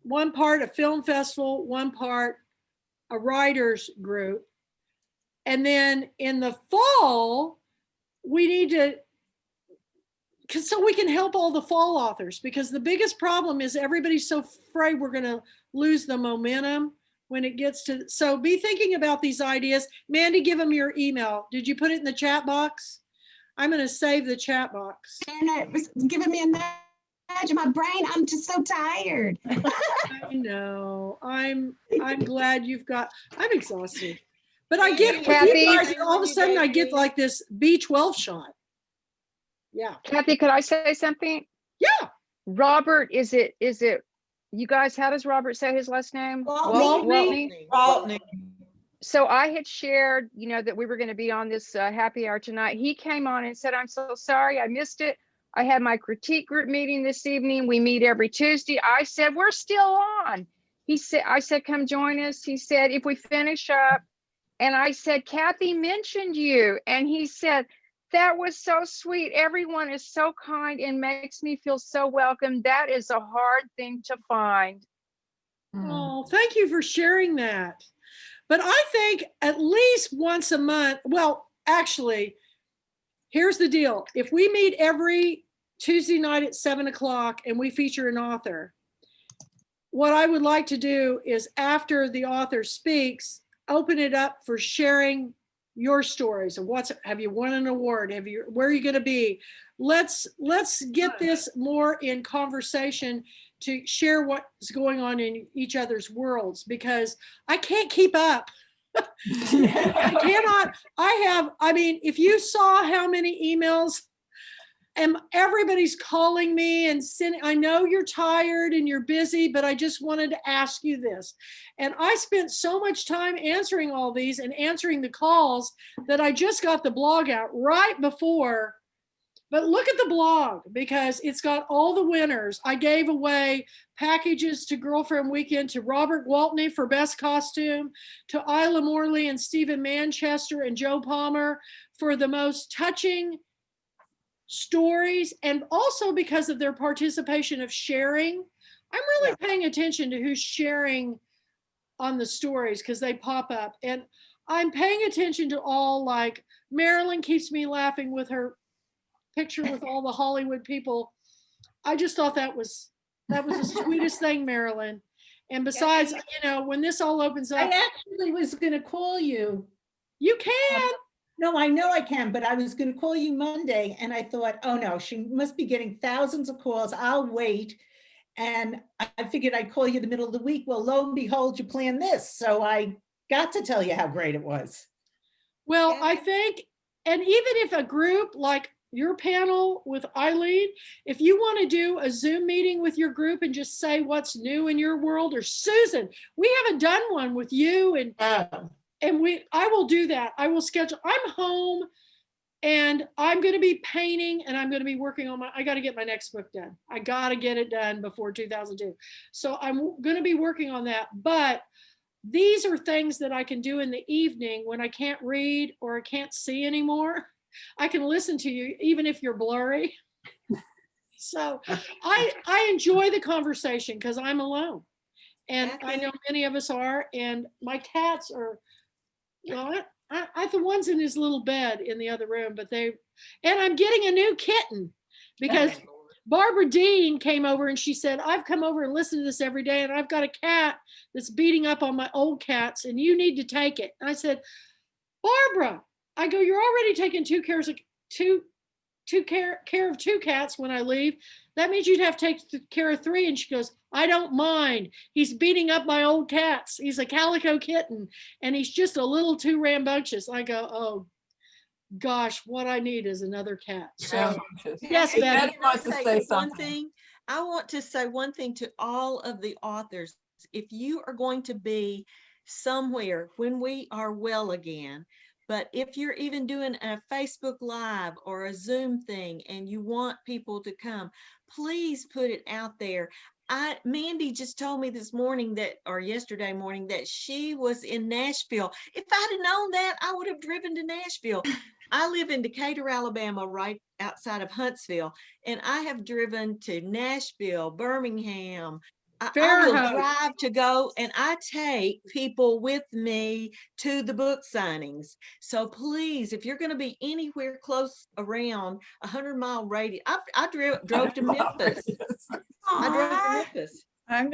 one part a film festival, one part a writers group. And then in the fall, we need to, so we can help all the fall authors, because the biggest problem is everybody's so afraid we're going to lose the momentum when it gets to, so be thinking about these ideas. Mandy, give them your email. Did you put it in the chat box? I'm going to save the chat box. And it was giving me a nudge in my brain. I'm just so tired. I know. I'm glad I'm exhausted. But I get, with you guys, all of a sudden I get like this B12 shot. Yeah. Kathy, could I say something? Yeah. Robert, is it, you guys, how does Robert say his last name? Waltney. So I had shared, that we were going to be on this happy hour tonight. He came on and said, I'm so sorry, I missed it. I had my critique group meeting this evening. We meet every Tuesday. I said, we're still on. I said, come join us. He said, if we finish up. And I said, Kathy mentioned you. And he said, that was so sweet. Everyone is so kind and makes me feel so welcome. That is a hard thing to find. Oh, thank you for sharing that. But I think at least once a month, well, actually, here's the deal. If we meet every Tuesday night at 7:00 and we feature an author, what I would like to do is, after the author speaks, open it up for sharing your stories of have you won an award? Where are you going to be? Let's get this more in conversation to share what's going on in each other's worlds, because I can't keep up. I cannot. If you saw how many emails and everybody's calling me and sending, I know you're tired and you're busy, but I just wanted to ask you this. And I spent so much time answering all these and answering the calls that I just got the blog out right before. But look at the blog, because it's got all the winners. I gave away packages to Girlfriend Weekend to Robert Gwaltney for best costume, to Isla Morley and Stephen Manchester and Joe Palmer for the most touching stories, and also because of their participation of sharing. I'm really paying attention to who's sharing on the stories because they pop up, and I'm paying attention to all, like Marilyn keeps me laughing with her picture with all the Hollywood people. I just thought that was the sweetest thing, Marilyn. And besides, you know, when this all opens up, I actually was going to call you. You can. No, I know I can, but I was going to call you Monday, and I thought, oh no, she must be getting thousands of calls. I'll wait. And I figured I'd call you the middle of the week. Well, lo and behold, you planned this. So I got to tell you how great it was. Well, I think, and even if a group like your panel with Eileen, if you want to do a Zoom meeting with your group and just say what's new in your world, or Susan, we haven't done one with you, and I will do that. I will schedule. I'm home and I'm going to be painting, and I'm going to be working on I got to get my next book done. I got to get it done before 2002. So I'm going to be working on that. But these are things that I can do in the evening when I can't read or I can't see anymore. I can listen to you even if you're blurry. So I enjoy the conversation because I'm alone. And I know many of us are. And my cats are, well, I the one's in his little bed in the other room, but and I'm getting a new kitten because Barbara Dean came over and she said, I've come over and listened to this every day, and I've got a cat that's beating up on my old cats, and you need to take it. And I said, Barbara, I go, you're already taking care of 2 cats when I leave. That means you'd have to take care of 3. And she goes, I don't mind. He's beating up my old cats. He's a calico kitten, and he's just a little too rambunctious. I go, oh gosh, what I need is another cat. So yes, Betty wants to say something. I want to say one thing to all of the authors. If you are going to be somewhere when we are well again, but if you're even doing a Facebook Live or a Zoom thing and you want people to come, please put it out there. Mandy just told me this morning or yesterday morning, that she was in Nashville. If I'd have known that, I would have driven to Nashville. I live in Decatur, Alabama, right outside of Huntsville, and I have driven to Nashville, Birmingham. I will drive to go, and I take people with me to the book signings. So please, if you're going to be anywhere close around 100-mile radius, I drove to Memphis. I drove to Memphis. I'm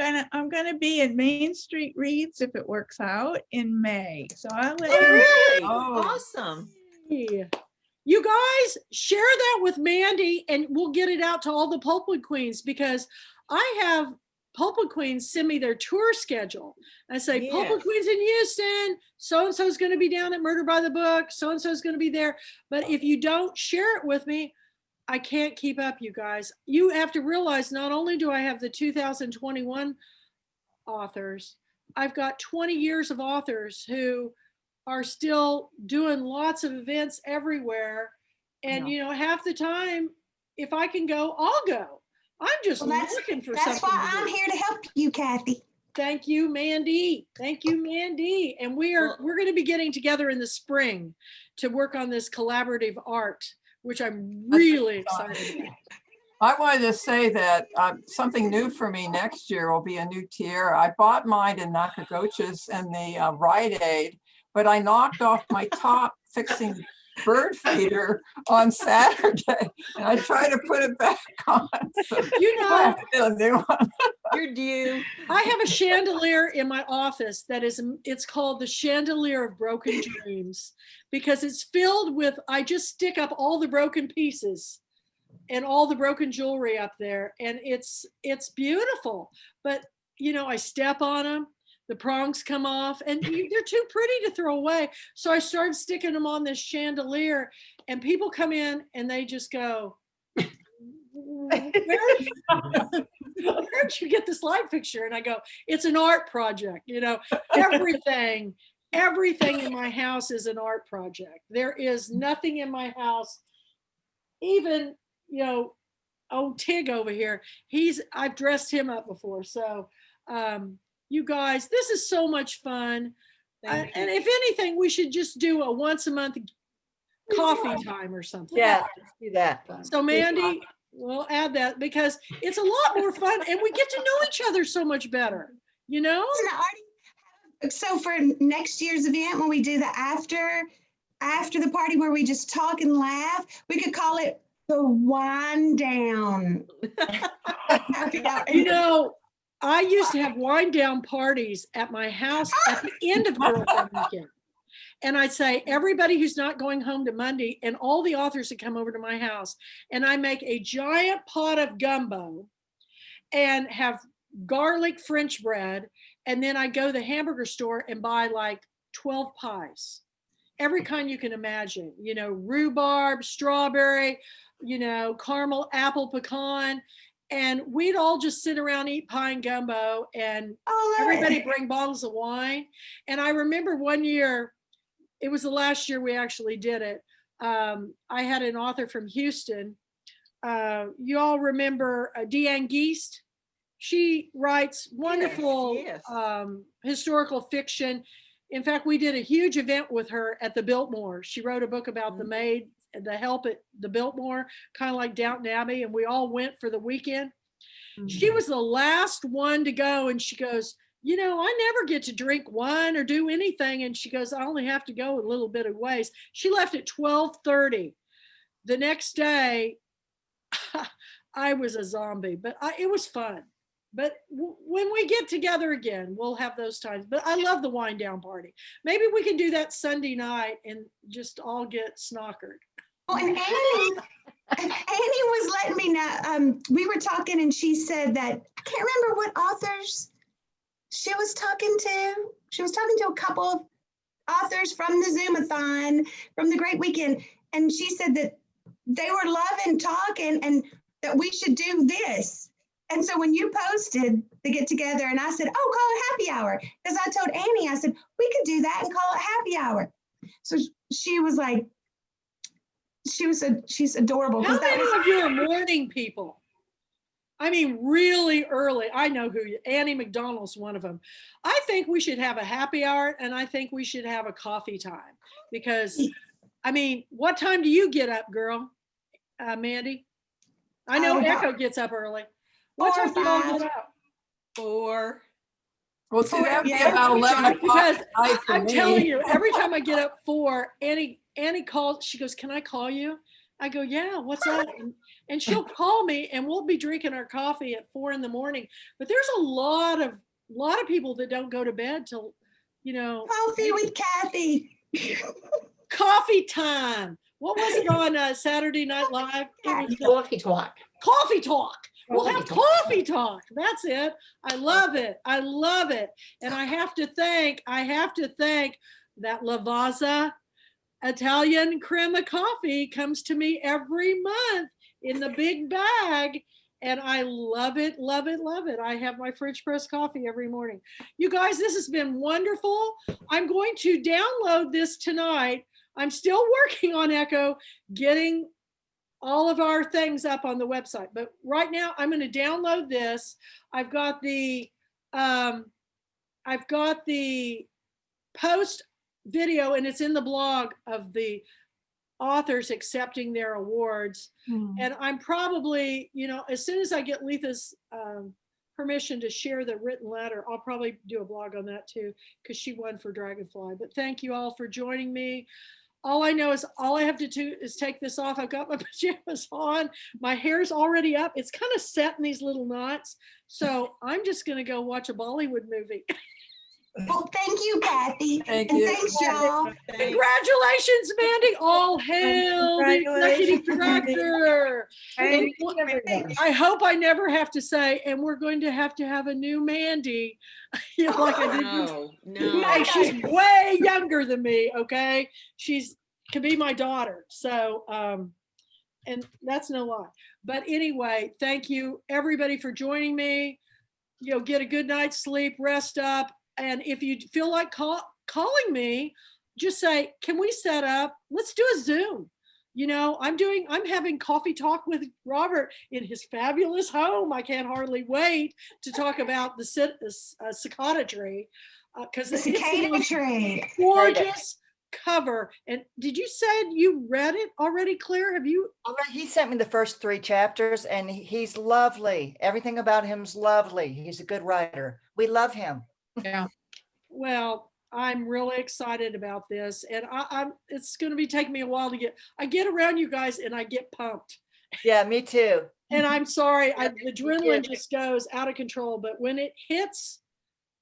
gonna be at Main Street Reads if it works out in May. So I'll let you know. Really? Oh. Awesome. You guys share that with Mandy, and we'll get it out to all the Pulpwood Queens, because I have Pulpwood Queens send me their tour schedule. I say, yes. Pulpwood Queens in Houston, so-and-so is going to be down at Murder by the Book, so-and-so is going to be there. But if you don't share it with me, I can't keep up, you guys. You have to realize, not only do I have the 2021 authors, I've got 20 years of authors who are still doing lots of events everywhere. And, you know, half the time, if I can go, I'll go. I'm just looking for something. That's why I'm here to help you, Kathy. Thank you, Mandy. Thank you, Mandy. And we're going to be getting together in the spring to work on this collaborative art, which I'm really excited about. I wanted to say that something new for me next year will be a new tier. I bought mine in Nacogdoches and the Rite Aid, but I knocked off my top fixing bird feeder on Saturday, and I tried to put it back on. So you know, a new one. You're due. I have a chandelier in my office that it's called the Chandelier of Broken Dreams, because it's filled with, I just stick up all the broken pieces and all the broken jewelry up there, and it's beautiful. But you know, I step on them, the prongs come off, and they're too pretty to throw away. So I started sticking them on this chandelier, and people come in and they just go, where'd you get this light fixture? And I go, it's an art project. You know, everything in my house is an art project. There is nothing in my house, even, you know, Tig over here, I've dressed him up before. So you guys, this is so much fun. And if anything, we should just do a once a month coffee time or something. Yeah, let's do that. So Mandy, we'll add that because it's a lot more fun and we get to know each other so much better, you know? So for next year's event, when we do the after the party where we just talk and laugh, we could call it the wind down. You know, I used to have wind down parties at my house at the end of Girlfriend Weekend. And I'd say, everybody who's not going home to Monday, and all the authors would come over to my house, and I make a giant pot of gumbo and have garlic French bread. And then I go to the hamburger store and buy like 12 pies, every kind you can imagine, you know, rhubarb, strawberry, you know, caramel, apple, pecan. And we'd all just sit around, eat pie and gumbo, and everybody bring bottles of wine. And I remember one year, it was the last year we actually did it. I had an author from Houston. You all remember Deanne Geist? She writes wonderful historical fiction. In fact, we did a huge event with her at the Biltmore. She wrote a book about the maid, the help at the Biltmore, kind of like Downton Abbey, and we all went for the weekend. She was the last one to go, and she goes, you know, I never get to drink wine or do anything. And she goes, I only have to go a little bit of ways. She left at 12:30. The next day, I was a zombie, but it was fun. But when we get together again, we'll have those times. But I love the wind down party. Maybe we can do that Sunday night and just all get snockered. Oh, and Annie was letting me know, we were talking and she said that, I can't remember what authors she was talking to. She was talking to a couple of authors from the Zoomathon, from the Great Weekend. And she said that they were loving talking and that we should do this. And so when you posted the get together and I said, oh, call it happy hour. Because I told Annie, I said, we could do that and call it happy hour. So she was like, she's adorable. How many of you are morning people? I mean, really early. I know who Annie McDonald's one of them. I think we should have a happy hour and I think we should have a coffee time because, I mean, what time do you get up, girl? Mandy? I know Echo gets up early. What time do you all get up? 4. Well, see, that would be about 11 o'clock. Because I'm telling you, every time I get up 4, Annie calls, she goes, can I call you? I go, yeah, what's up? And she'll call me and we'll be drinking our coffee at 4 in the morning. But there's a lot of people that don't go to bed till, you know. Coffee with Kathy. Coffee time. What was it on Saturday Night Live? It was Coffee talk. Coffee talk. We'll have coffee talk. That's it. I love it. I love it. And I have to thank that Lavazza Italian crema coffee comes to me every month in the big bag. And I love it, love it, love it. I have my French press coffee every morning. You guys, this has been wonderful. I'm going to download this tonight. I'm still working on Echo, getting all of our things up on the website. But right now I'm going to download this. I've got the post video and it's in the blog of the authors accepting their awards. And I'm probably, you know, as soon as I get Letha's permission to share the written letter, I'll probably do a blog on that too, because she won for Dragonfly. But thank you all for joining me. All I know is all I have to do is take this off. I've got my pajamas on. My hair's already up. It's kind of set in these little knots. So I'm just going to go watch a Bollywood movie. Well, thank you, Kathy. Thank and you. thanks, y'all. Congratulations, Mandy. All hail the executive director. I hope I never have to say, and we're going to have a new Mandy. You know, like I did. No. Hey, she's way younger than me, okay? She's could be my daughter. So And that's no lie. But anyway, thank you everybody for joining me. Get a good night's sleep, rest up. And if you feel like calling me, just say, can we set up? Let's do a Zoom. I'm having coffee talk with Robert in his fabulous home. I can't hardly wait to talk about the cicada tree. Because The it's the cicada most tree. gorgeous cover. And did you say you read it already, Claire? Have you? He sent me the first 3 chapters, and he's lovely. Everything about him's lovely. He's a good writer. We love him. Yeah. Well, I'm really excited about this, and it's going to be taking me a while to I get around you guys and I get pumped. Yeah, me too. And I'm sorry, Yeah, the adrenaline just goes out of control. But when it hits,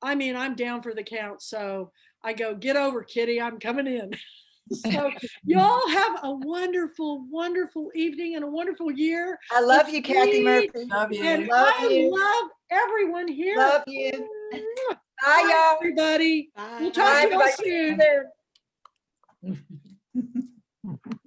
I'm down for the count. So I go, get over, kitty. I'm coming in. So y'all have a wonderful, wonderful evening and a wonderful year. I love you, Kathy Murphy. Love you. And Love I you. love everyone here. Love you. Bye, Bye, y'all. everybody. Bye. We'll talk to y'all Bye, everybody. soon.